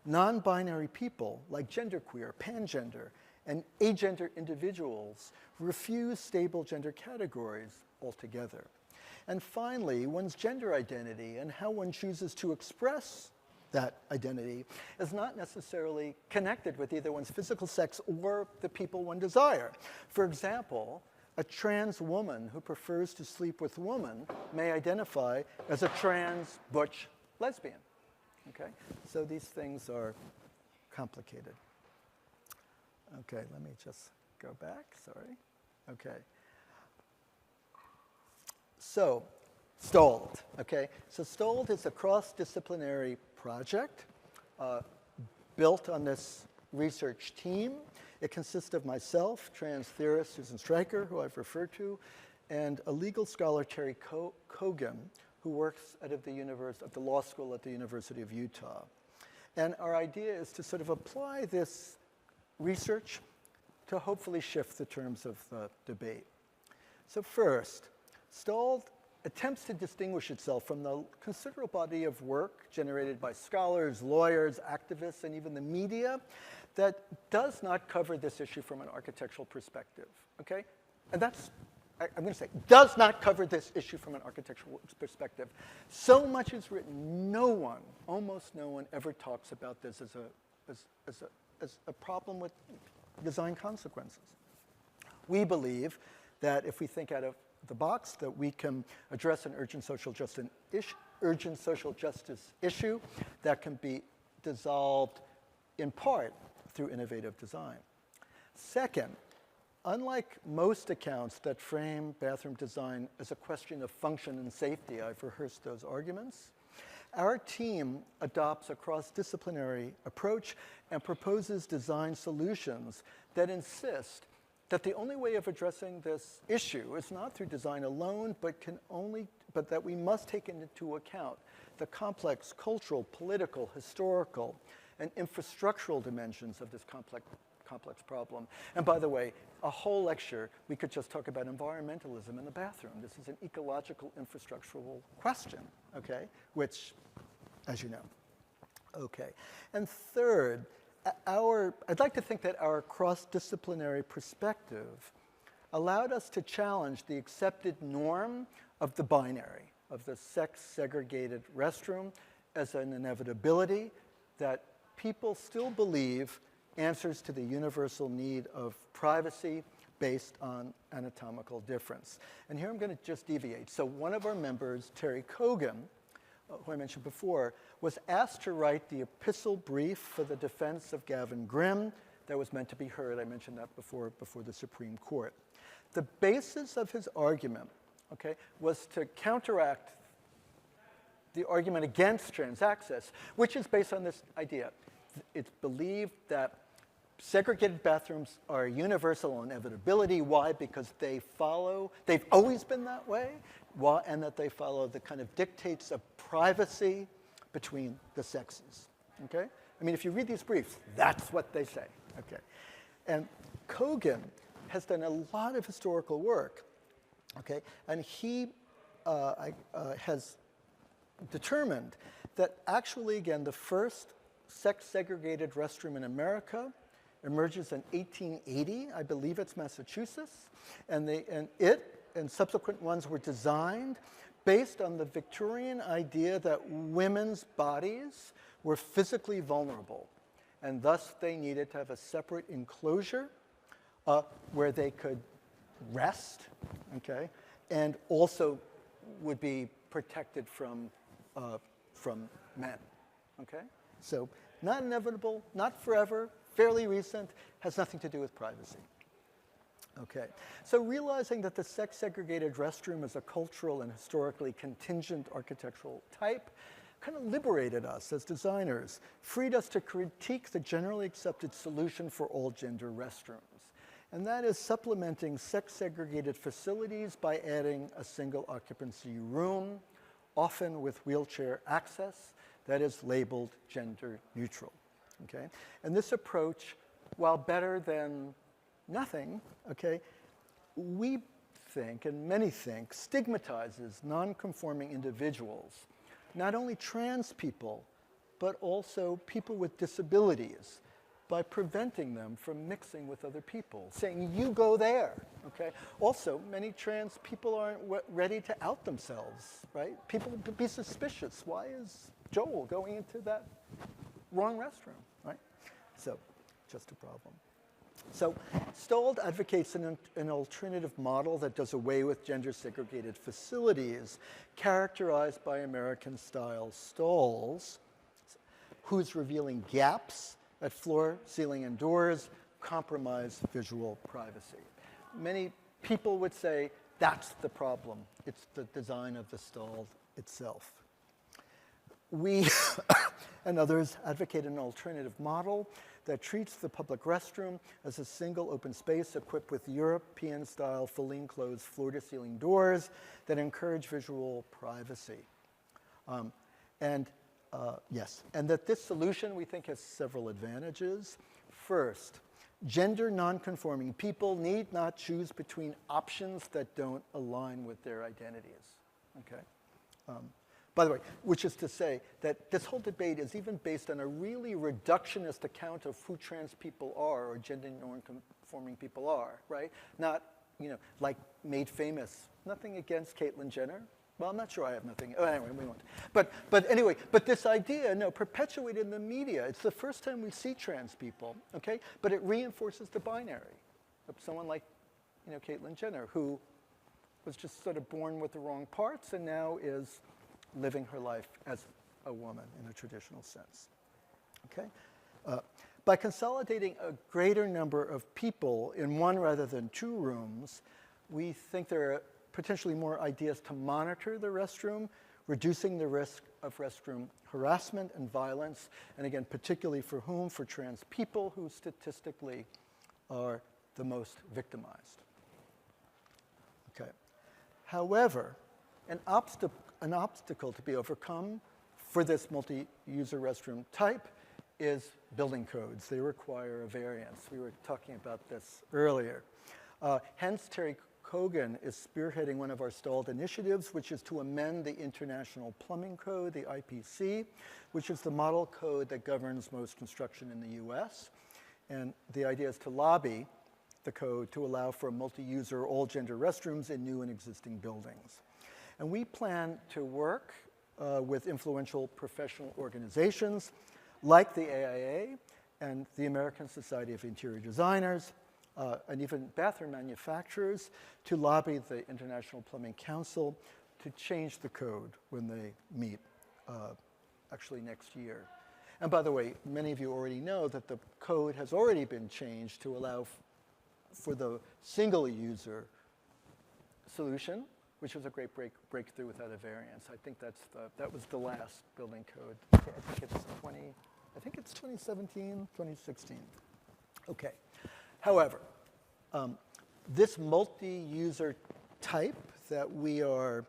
Non-binary people, like genderqueer, pangender, and agender individuals refuse stable gender categories altogether. And finally, one's gender identity and how one chooses to express that identity is not necessarily connected with either one's physical sex or the people one desire. For example, a trans woman who prefers to sleep with women may identify as a trans butch lesbian. Okay? So these things are complicated. Okay, let me just go back, sorry. Okay. So, STOLD, okay? So STOLD is a cross-disciplinary project built on this research team. It consists of myself, trans theorist Susan Stryker, who I've referred to, and a legal scholar, Terry Kogan, who works at the law school at the University of Utah. And our idea is to sort of apply this research to hopefully shift the terms of the debate. So first, STOLD attempts to distinguish itself from the considerable body of work generated by scholars, lawyers, activists, and even the media that does not cover this issue from an architectural perspective, okay? And that's, I'm going to say, does not cover this issue from an architectural perspective. So much is written, no one, almost no one, ever talks about this as a problem with design consequences. We believe that if we think out of the box, that we can address an urgent social justice issue that can be dissolved in part through innovative design. Second, unlike most accounts that frame bathroom design as a question of function and safety, I've rehearsed those arguments, our team adopts a cross-disciplinary approach and proposes design solutions that insist that the only way of addressing this issue is not through design alone, but that we must take into account the complex cultural, political, historical, and infrastructural dimensions of this complex problem. And by the way, a whole lecture, we could just talk about environmentalism in the bathroom. This is an ecological, infrastructural question, okay, which, as you know. Okay, and third, I'd like to think that our cross-disciplinary perspective allowed us to challenge the accepted norm of the binary, of the sex-segregated restroom as an inevitability that people still believe answers to the universal need of privacy based on anatomical difference. And here I'm going to just deviate. So one of our members, Terry Kogan, who I mentioned before, was asked to write the epistle brief for the defense of Gavin Grimm that was meant to be heard. I mentioned that before the Supreme Court. The basis of his argument, okay, was to counteract the argument against trans access, which is based on this idea. It's believed that segregated bathrooms are a universal inevitability. Why? Because they've always been that way, and that they follow the kind of dictates of privacy between the sexes, okay? I mean, if you read these briefs, that's what they say, okay? And Kogan has done a lot of historical work, okay? And he has determined that actually, again, the first sex-segregated restroom in America emerges in 1880. I believe it's Massachusetts. And it and subsequent ones were designed based on the Victorian idea that women's bodies were physically vulnerable. And thus, they needed to have a separate enclosure where they could rest, okay, and also would be protected from men, okay? So not inevitable, not forever, fairly recent, has nothing to do with privacy. Okay, so realizing that the sex-segregated restroom is a cultural and historically contingent architectural type kind of liberated us as designers, freed us to critique the generally accepted solution for all gender restrooms. And that is supplementing sex-segregated facilities by adding a single occupancy room, often with wheelchair access, that is labeled gender neutral, okay? And this approach, while better than nothing, okay, we think, and many think, stigmatizes non-conforming individuals, not only trans people, but also people with disabilities, by preventing them from mixing with other people, saying, you go there, okay? Also, many trans people aren't ready to out themselves, right? People would be suspicious. Why is Joel going into that wrong restroom, right? So, just a problem. So, Stold advocates an alternative model that does away with gender-segregated facilities characterized by American-style stalls, whose revealing gaps at floor, ceiling, and doors compromise visual privacy. Many people would say that's the problem. It's the design of the stall itself. We and others advocate an alternative model that treats the public restroom as a single open space equipped with European-style, fully enclosed floor-to-ceiling doors that encourage visual privacy. Yes, and that this solution, we think, has several advantages. First, gender nonconforming people need not choose between options that don't align with their identities, okay? By the way, which is to say that this whole debate is even based on a really reductionist account of who trans people are or gender nonconforming people are, right? Not, like made famous. Nothing against Caitlyn Jenner. Well, I'm not sure I have nothing. Oh, anyway, we won't. But anyway, this idea, perpetuated in the media. It's the first time we see trans people, okay? But it reinforces the binary of someone like, Caitlyn Jenner, who was just sort of born with the wrong parts and now is living her life as a woman in a traditional sense, okay? By consolidating a greater number of people in one rather than two rooms, we think there are potentially more ideas to monitor the restroom, reducing the risk of restroom harassment and violence, and again, particularly for whom? For trans people who statistically are the most victimized. Okay. However, an obstacle to be overcome for this multi-user restroom type is building codes. They require a variance. We were talking about this earlier. Hence, Terry Kogan is spearheading one of our stalled initiatives, which is to amend the International Plumbing Code, the IPC, which is the model code that governs most construction in the US. And the idea is to lobby the code to allow for multi-user, all-gender restrooms in new and existing buildings. And we plan to work with influential professional organizations like the AIA and the American Society of Interior Designers, and even bathroom manufacturers, to lobby the International Plumbing Council to change the code when they meet actually next year. And by the way, many of you already know that the code has already been changed to allow for the single user solution, which was a great breakthrough without a variance. I think that was the last building code. I think it's 2017, 2016. Okay. However, this multi-user type that we are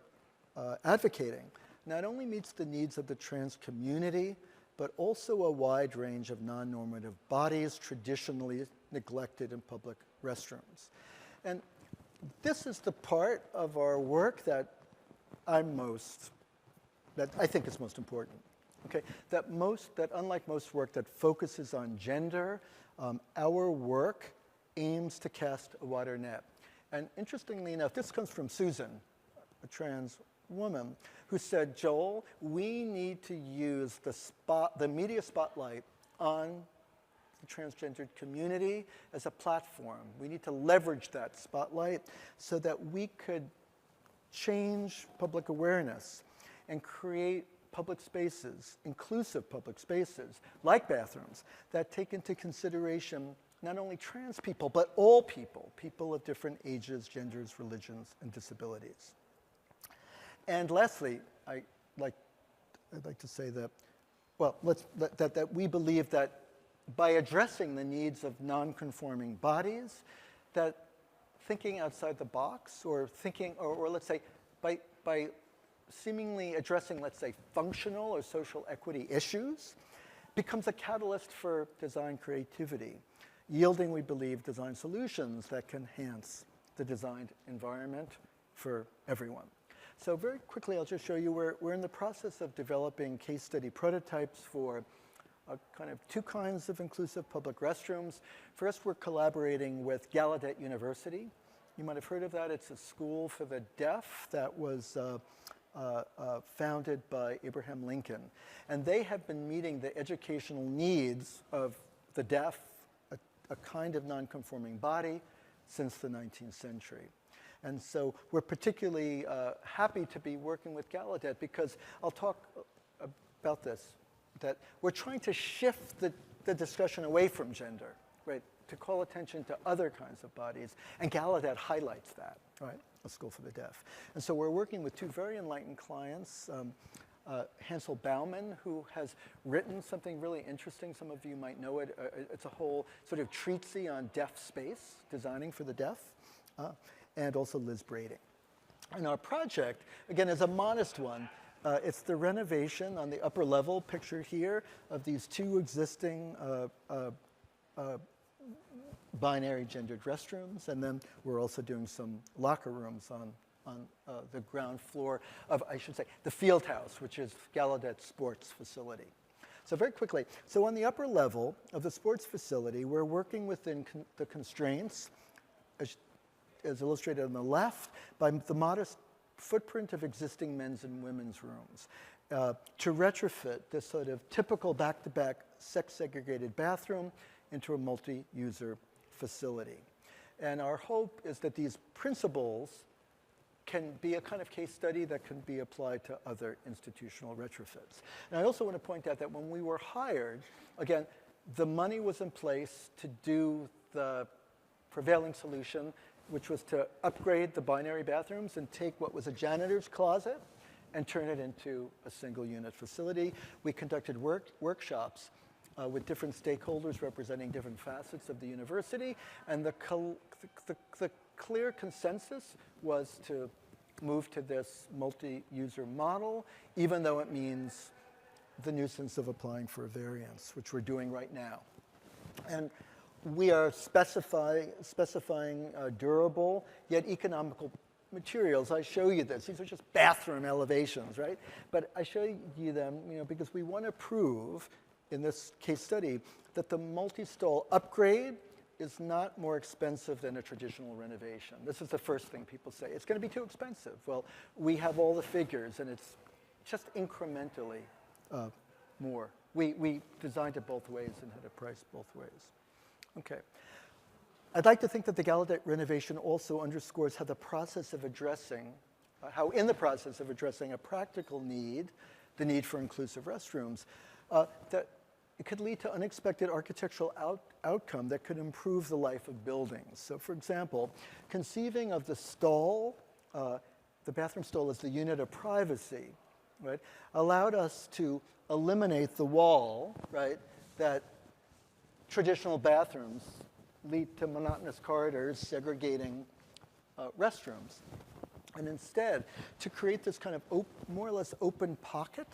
advocating not only meets the needs of the trans community, but also a wide range of non-normative bodies traditionally neglected in public restrooms. And this is the part of our work that I think is most important. Okay, that unlike most work that focuses on gender, our work aims to cast a wider net. And interestingly enough, this comes from Susan, a trans woman, who said, Joel, we need to use the media spotlight on the transgendered community as a platform. We need to leverage that spotlight so that we could change public awareness and create public spaces, inclusive public spaces, like bathrooms, that take into consideration not only trans people, but all people, people of different ages, genders, religions, and disabilities. And lastly, I'd like to say that, well, that we believe that by addressing the needs of non-conforming bodies, that thinking outside the box, or thinking, or let's say, by seemingly addressing, let's say, functional or social equity issues, becomes a catalyst for design creativity, yielding, we believe, design solutions that can enhance the designed environment for everyone. So very quickly, I'll just show you we're in the process of developing case study prototypes for kind of two kinds of inclusive public restrooms. First, we're collaborating with Gallaudet University. You might have heard of that. It's a school for the deaf that was founded by Abraham Lincoln. And they have been meeting the educational needs of the deaf, a kind of non-conforming body, since the 19th century. And so we're particularly happy to be working with Gallaudet, because I'll talk about this, that we're trying to shift the discussion away from gender, right, to call attention to other kinds of bodies. And Gallaudet highlights that, right, a school for the deaf. And so we're working with two very enlightened clients, Hansel Bauman, who has written something really interesting. Some of you might know it. It's a whole sort of treatise on deaf space, designing for the deaf, and also Liz Brading. And our project, again, is a modest one. It's the renovation on the upper level, pictured here, of these two existing binary gendered restrooms. And then we're also doing some locker rooms on the ground floor of, I should say, the field house, which is Gallaudet's sports facility. So very quickly, so on the upper level of the sports facility, we're working within the constraints, as illustrated on the left, by the modest footprint of existing men's and women's rooms, to retrofit this sort of typical back-to-back sex-segregated bathroom into a multi-user facility. And our hope is that these principles can be a kind of case study that can be applied to other institutional retrofits. And I also want to point out that when we were hired, again, the money was in place to do the prevailing solution, which was to upgrade the binary bathrooms and take what was a janitor's closet and turn it into a single unit facility. We conducted workshops with different stakeholders representing different facets of the university, and the clear consensus was to move to this multi-user model, even though it means the nuisance of applying for a variance, which we're doing right now. And we are specifying durable yet economical materials. I show you this. These are just bathroom elevations, right? But I show you them, because we want to prove in this case study that the multi-stall upgrade is not more expensive than a traditional renovation. This is the first thing people say. It's going to be too expensive. Well, we have all the figures, and it's just incrementally more. We designed it both ways and had it priced both ways. Okay. I'd like to think that the Gallaudet renovation also underscores how in the process of addressing a practical need, the need for inclusive restrooms, that it could lead to unexpected architectural outcome that could improve the life of buildings. So for example, conceiving of the stall, the bathroom stall as the unit of privacy, right, allowed us to eliminate the wall, right, that traditional bathrooms lead to monotonous corridors segregating restrooms. And instead, to create this kind of more or less open pocket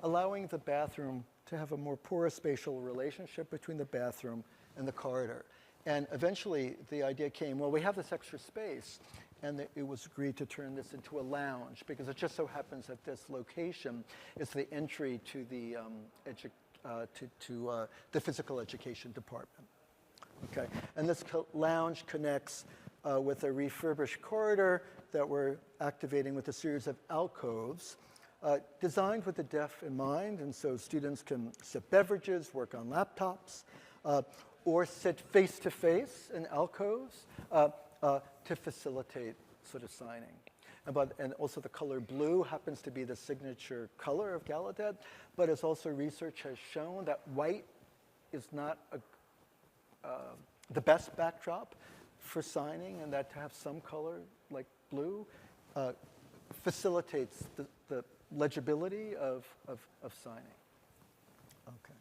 allowing the bathroom to have a more porous spatial relationship between the bathroom and the corridor. And eventually, the idea came, well, we have this extra space, and it was agreed to turn this into a lounge, because it just so happens that this location is the entry to the, the physical education department. Okay, and this lounge connects with a refurbished corridor that we're activating with a series of alcoves designed with the deaf in mind, and so students can sip beverages, work on laptops, or sit face-to-face in alcoves to facilitate sort of signing. And also the color blue happens to be the signature color of Gallaudet, but as also research has shown that white is not the best backdrop for signing, and that to have some color like blue facilitates the legibility of signing. Okay.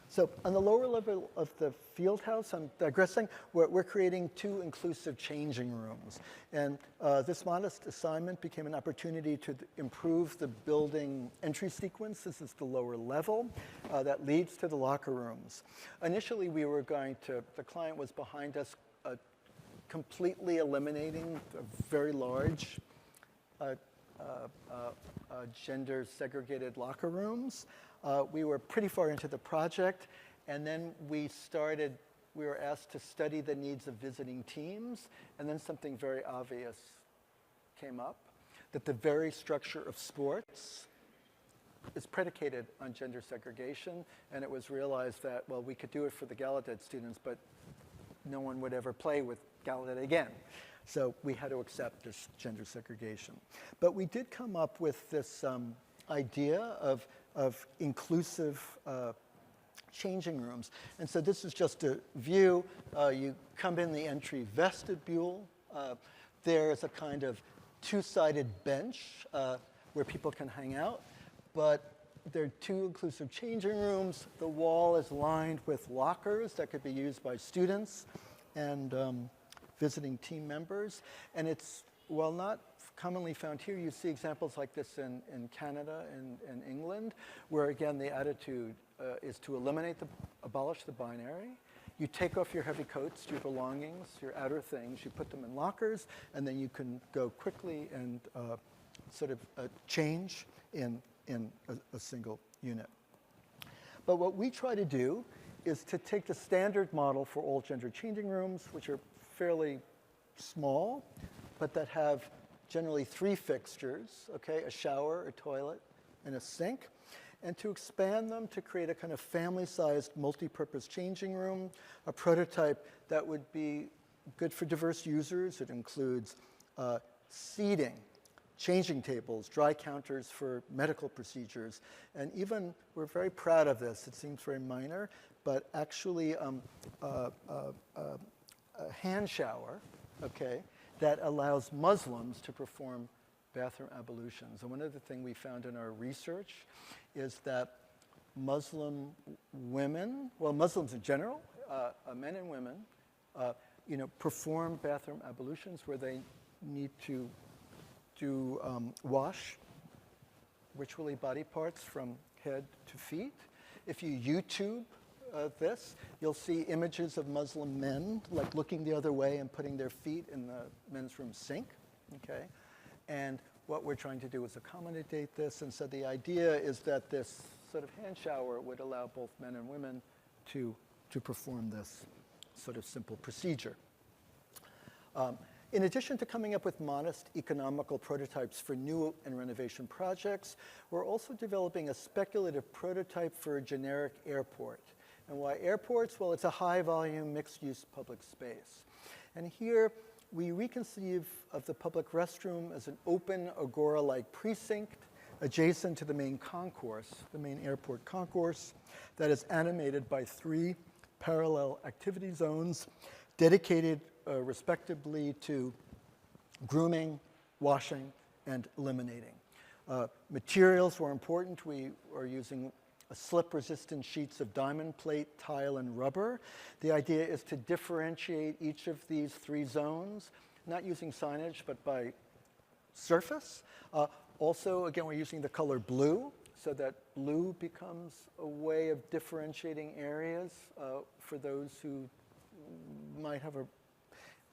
So on the lower level of the field house, I'm digressing, we're creating 2 inclusive changing rooms. And this modest assignment became an opportunity to improve the building entry sequence. This is the lower level that leads to the locker rooms. Initially, we were going to, the client was behind us, completely eliminating a very large gender segregated locker rooms. We were pretty far into the project, and then we were asked to study the needs of visiting teams, and then something very obvious came up, that the very structure of sports is predicated on gender segregation, and it was realized that, well, we could do it for the Gallaudet students, but no one would ever play with Gallaudet again. So we had to accept this gender segregation. But we did come up with this idea of inclusive changing rooms. And so this is just a view. You come in the entry vestibule. There's a kind of 2-sided bench where people can hang out. But there are 2 inclusive changing rooms. The wall is lined with lockers that could be used by students and visiting team members. And it's, while not commonly found here, you see examples like this in Canada and England, where again the attitude is to abolish the binary. You take off your heavy coats, your belongings, your outer things, you put them in lockers, and then you can go quickly and sort of change in a single unit. But what we try to do is to take the standard model for all gender changing rooms, which are fairly small, but that have generally 3 fixtures, okay, a shower, a toilet, and a sink, and to expand them to create a kind of family-sized multi-purpose changing room, a prototype that would be good for diverse users. It includes seating, changing tables, dry counters for medical procedures, and even, we're very proud of this, it seems very minor, but actually a hand shower, okay, that allows Muslims to perform bathroom ablutions. And one other thing we found in our research is that Muslim women, well, Muslims in general, men and women, perform bathroom ablutions where they need to wash ritually body parts from head to feet. If you YouTube this, you'll see images of Muslim men like looking the other way and putting their feet in the men's room sink, okay? And what we're trying to do is accommodate this, and so the idea is that this sort of hand shower would allow both men and women to perform this sort of simple procedure. In addition to coming up with modest economical prototypes for new and renovation projects, we're also developing a speculative prototype for a generic airport. And why airports? Well, it's a high-volume, mixed-use public space. And here, we reconceive of the public restroom as an open, agora-like precinct adjacent to the main concourse, the main airport concourse, that is animated by 3 parallel activity zones dedicated respectively to grooming, washing, and eliminating. Materials were important. We are using slip-resistant sheets of diamond plate, tile, and rubber. The idea is to differentiate each of these 3 zones, not using signage, but by surface. Also, again, we're using the color blue, so that blue becomes a way of differentiating areas for those who might have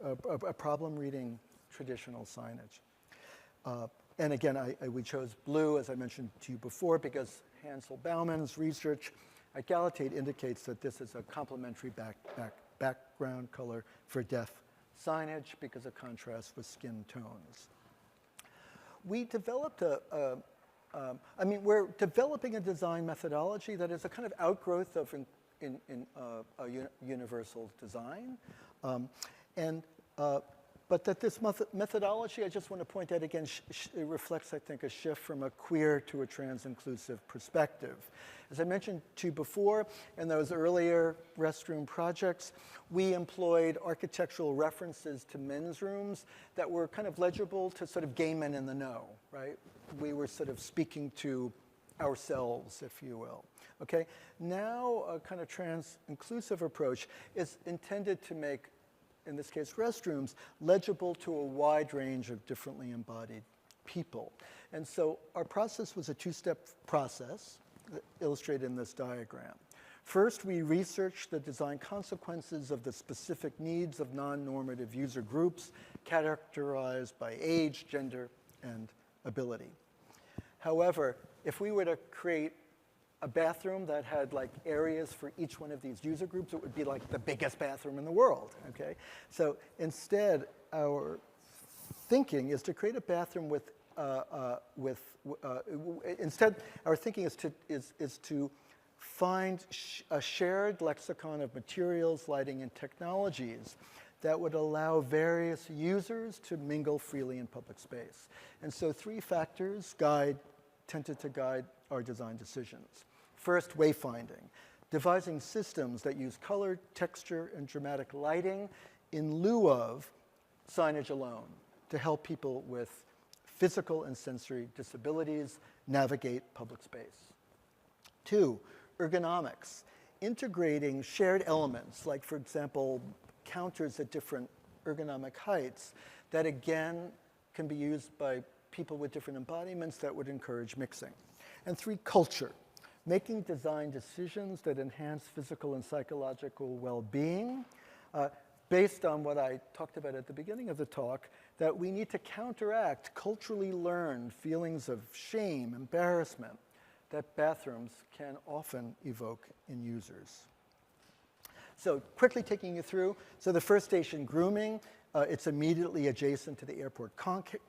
a problem reading traditional signage. And again, we chose blue, as I mentioned to you before, because Hansel Bauman's research at Gallatate indicates that this is a complementary background color for deaf signage because of contrast with skin tones. We developed we're developing a design methodology that is a kind of outgrowth of universal design. But that this methodology, I just want to point out again, it reflects, I think, a shift from a queer to a trans-inclusive perspective. As I mentioned to you before, in those earlier restroom projects, we employed architectural references to men's rooms that were kind of legible to sort of gay men in the know, right? We were sort of speaking to ourselves, if you will. Okay? Now, a kind of trans-inclusive approach is intended to make, in this case, restrooms, legible to a wide range of differently embodied people. And so our process was a two-step process illustrated in this diagram. First, we researched the design consequences of the specific needs of non-normative user groups characterized by age, gender, and ability. However, if we were to create a bathroom that had like areas for each one of these user groups, it would be like the biggest bathroom in the world, okay? So instead, our thinking is to create a bathroom instead, our thinking is to find a shared lexicon of materials, lighting, and technologies that would allow various users to mingle freely in public space. And so 3 factors tended to guide our design decisions. First, wayfinding, devising systems that use color, texture, and dramatic lighting in lieu of signage alone to help people with physical and sensory disabilities navigate public space. 2, ergonomics, integrating shared elements, like, for example, counters at different ergonomic heights that, again, can be used by people with different embodiments that would encourage mixing. And 3, culture, making design decisions that enhance physical and psychological well-being based on what I talked about at the beginning of the talk, that we need to counteract culturally learned feelings of shame, embarrassment that bathrooms can often evoke in users. So quickly taking you through, so the first station, grooming, it's immediately adjacent to the airport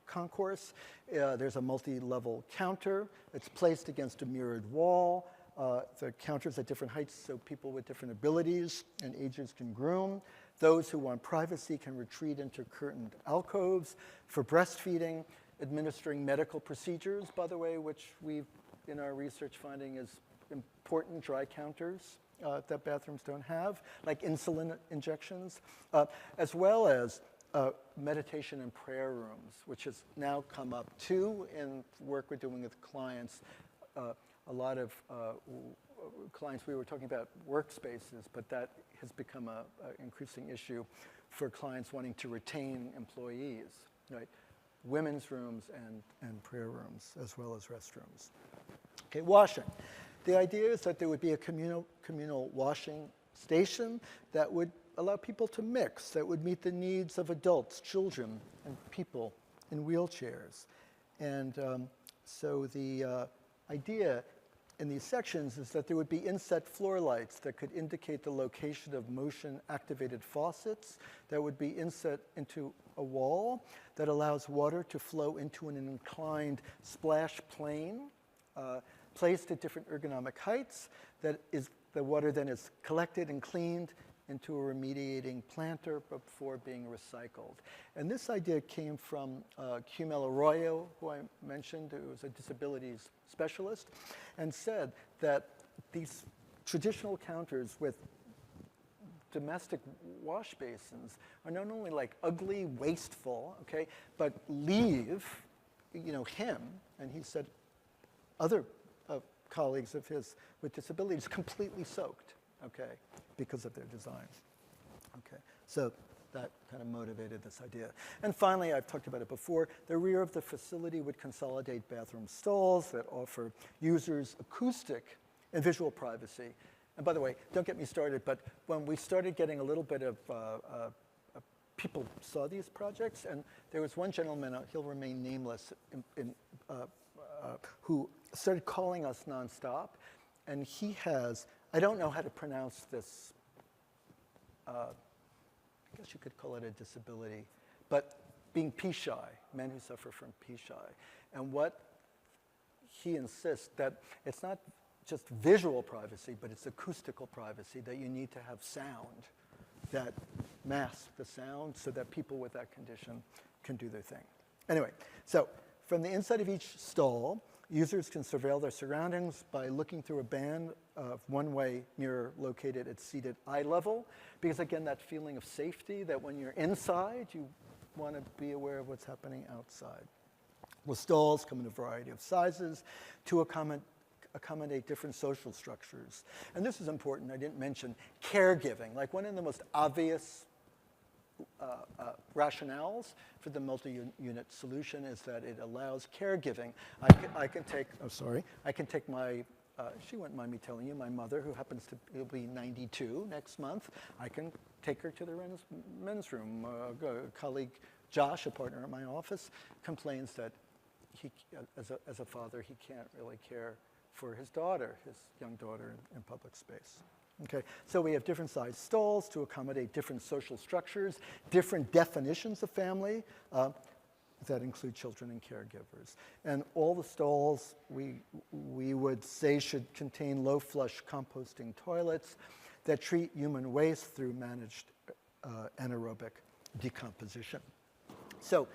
concourse. There's a multi-level counter. It's placed against a mirrored wall. The counter's at different heights so people with different abilities and ages can groom. Those who want privacy can retreat into curtained alcoves. For breastfeeding, administering medical procedures, by the way, which we've, in our research finding, is important dry counters that bathrooms don't have, like insulin injections, as well as meditation and prayer rooms, which has now come up too in work we're doing with clients. A lot of clients, we were talking about workspaces, but that has become an increasing issue for clients wanting to retain employees, right? Women's rooms and prayer rooms, as well as restrooms. Okay, washing. The idea is that there would be a communal washing station that would allow people to mix, that would meet the needs of adults, children, and people in wheelchairs. And so the idea in these sections is that there would be inset floor lights that could indicate the location of motion-activated faucets that would be inset into a wall that allows water to flow into an inclined splash plane placed at different ergonomic heights. That is, the water then is collected and cleaned into a remediating planter before being recycled. And this idea came from Cumel Arroyo, who I mentioned, who was a disabilities specialist, and said that these traditional counters with domestic wash basins are not only like ugly, wasteful, okay, but leave, him, and he said other colleagues of his with disabilities completely soaked, okay, because of their design. Okay, so that kind of motivated this idea. And finally, I've talked about it before, the rear of the facility would consolidate bathroom stalls that offer users acoustic and visual privacy. And by the way, don't get me started, but when we started getting a little bit of people saw these projects, and there was one gentleman, he'll remain nameless, who started calling us nonstop, and he has, I don't know how to pronounce this, I guess you could call it a disability, but being P-shy, men who suffer from P-shy. And what he insists that it's not just visual privacy, but it's acoustical privacy, that you need to have sound that masks the sound so that people with that condition can do their thing. Anyway, so from the inside of each stall, users can surveil their surroundings by looking through a band of one-way mirror located at seated eye level, because again, that feeling of safety, that when you're inside, you want to be aware of what's happening outside. The stalls come in a variety of sizes to accommodate different social structures. And this is important, I didn't mention caregiving. Like one of the most obvious rationales for the multi-unit solution is that it allows caregiving. I can take my, she wouldn't mind me telling you, my mother, who happens to be 92 next month, I can take her to the men's room. A colleague, Josh, a partner at my office, complains that he, as a father, he can't really care for his daughter, his young daughter in public space. Okay, so we have different sized stalls to accommodate different social structures, different definitions of family that include children and caregivers. And all the stalls we would say should contain low flush composting toilets that treat human waste through managed anaerobic decomposition. So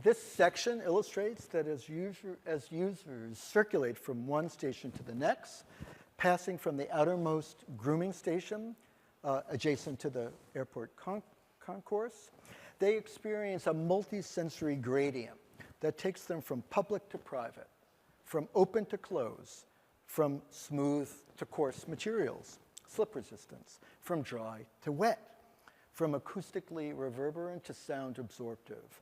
this section illustrates that as users circulate from one station to the next, passing from the outermost grooming station adjacent to the airport concourse, they experience a multi-sensory gradient that takes them from public to private, from open to close, from smooth to coarse materials, slip resistance, from dry to wet, from acoustically reverberant to sound absorptive,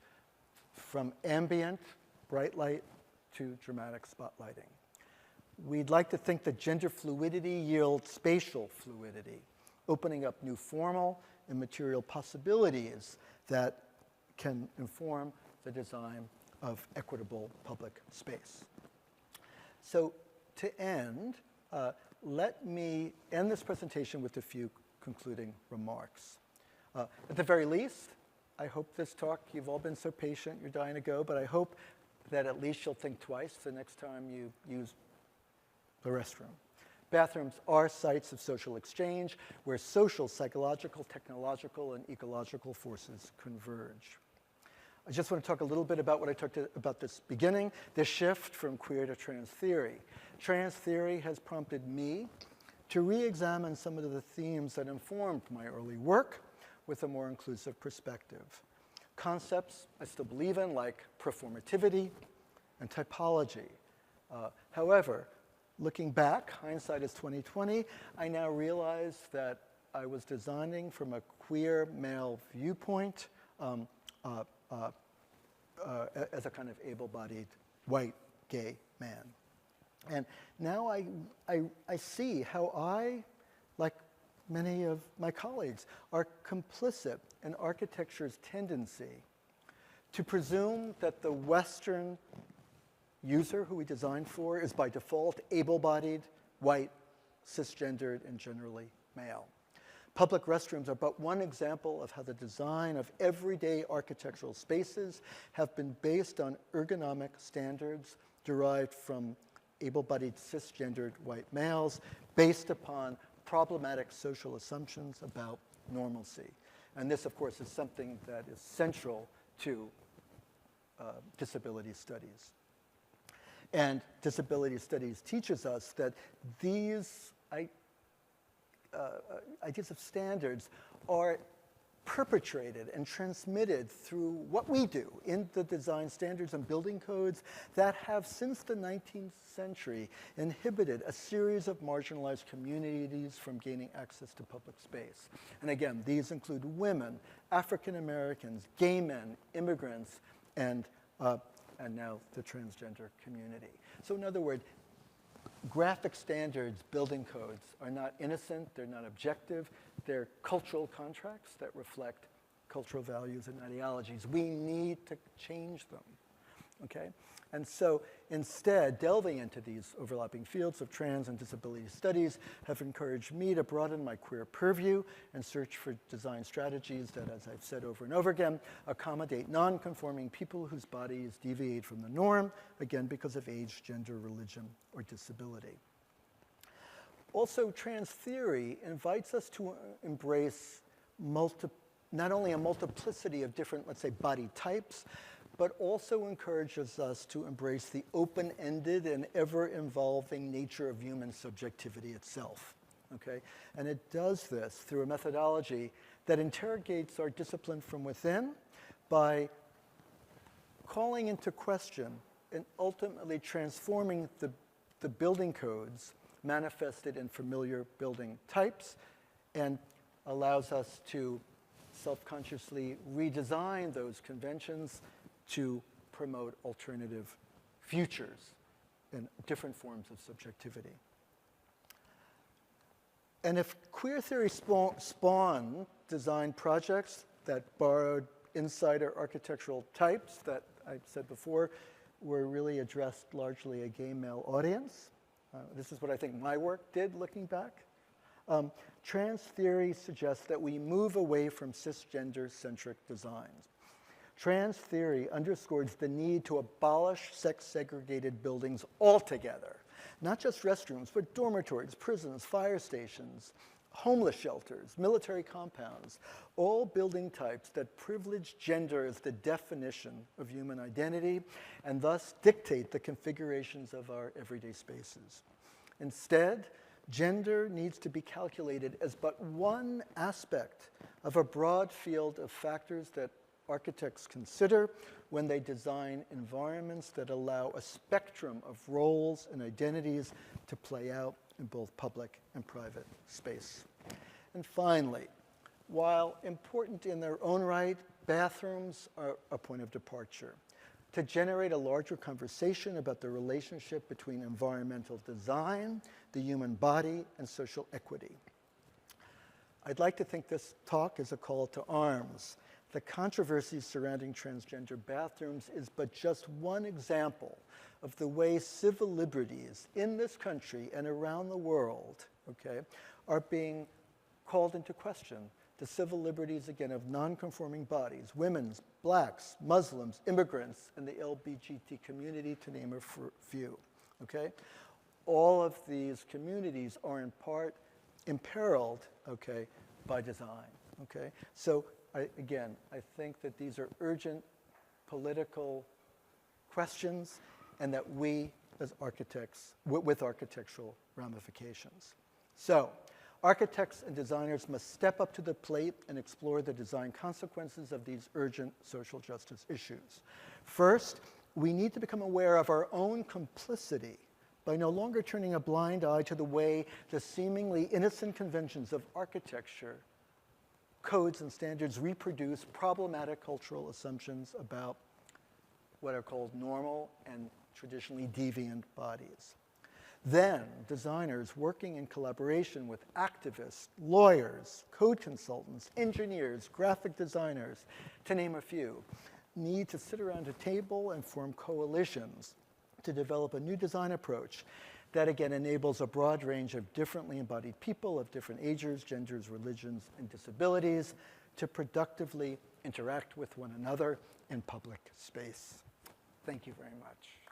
from ambient bright light to dramatic spotlighting. We'd like to think that gender fluidity yields spatial fluidity, opening up new formal and material possibilities that can inform the design of equitable public space. So to end, let me end this presentation with a few concluding remarks. At the very least, I hope this talk, you've all been so patient, you're dying to go, but I hope that at least you'll think twice the next time you use the restroom. Bathrooms are sites of social exchange where social, psychological, technological, and ecological forces converge. I just want to talk a little bit about what I talked about this beginning, the shift from queer to trans theory. Trans theory has prompted me to re-examine some of the themes that informed my early work with a more inclusive perspective. Concepts I still believe in, like performativity and typology. However, looking back, hindsight is 20/20, I now realize that I was designing from a queer male viewpoint as a kind of able-bodied white gay man. And now I see how I, like many of my colleagues, are complicit in architecture's tendency to presume that the Western user who we designed for is by default able-bodied, white, cisgendered, and generally male. Public restrooms are but one example of how the design of everyday architectural spaces have been based on ergonomic standards derived from able-bodied, cisgendered white males based upon problematic social assumptions about normalcy. And this, of course, is something that is central to disability studies. And disability studies teaches us that these ideas of standards are perpetrated and transmitted through what we do in the design standards and building codes that have, since the 19th century, inhibited a series of marginalized communities from gaining access to public space. And again, these include women, African Americans, gay men, immigrants, and now the transgender community. So in other words, graphic standards, building codes are not innocent, they're not objective, they're cultural contracts that reflect cultural values and ideologies. We need to change them, okay? And so instead, delving into these overlapping fields of trans and disability studies have encouraged me to broaden my queer purview and search for design strategies that, as I've said over and over again, accommodate non-conforming people whose bodies deviate from the norm, again, because of age, gender, religion, or disability. Also, trans theory invites us to embrace not only a multiplicity of different, let's say, body types, but also encourages us to embrace the open-ended and ever-evolving nature of human subjectivity itself, okay? And it does this through a methodology that interrogates our discipline from within by calling into question and ultimately transforming the building codes manifested in familiar building types, and allows us to self-consciously redesign those conventions to promote alternative futures and different forms of subjectivity. And if queer theory spawned design projects that borrowed insider architectural types that I said before were really addressed largely a gay male audience, this is what I think my work did looking back. Trans theory suggests that we move away from cisgender-centric designs. Trans theory underscores the need to abolish sex-segregated buildings altogether. Not just restrooms, but dormitories, prisons, fire stations, homeless shelters, military compounds, all building types that privilege gender as the definition of human identity and thus dictate the configurations of our everyday spaces. Instead, gender needs to be calculated as but one aspect of a broad field of factors that architects consider when they design environments that allow a spectrum of roles and identities to play out in both public and private space. And finally, while important in their own right, bathrooms are a point of departure to generate a larger conversation about the relationship between environmental design, the human body, and social equity. I'd like to think this talk is a call to arms. The controversy surrounding transgender bathrooms is but just one example of the way civil liberties in this country and around the world, okay, are being called into question. The civil liberties, again, of non-conforming bodies, women's, blacks, Muslims, immigrants, and the LGBT community, to name a few, okay? All of these communities are in part imperiled, okay, by design, okay? So I think that these are urgent political questions, and that we, as architects, with architectural ramifications. So, architects and designers must step up to the plate and explore the design consequences of these urgent social justice issues. First, we need to become aware of our own complicity by no longer turning a blind eye to the way the seemingly innocent conventions of architecture, codes and standards reproduce problematic cultural assumptions about what are called normal and traditionally deviant bodies. Then, designers working in collaboration with activists, lawyers, code consultants, engineers, graphic designers, to name a few, need to sit around a table and form coalitions to develop a new design approach that, again, enables a broad range of differently embodied people of different ages, genders, religions, and disabilities to productively interact with one another in public space. Thank you very much.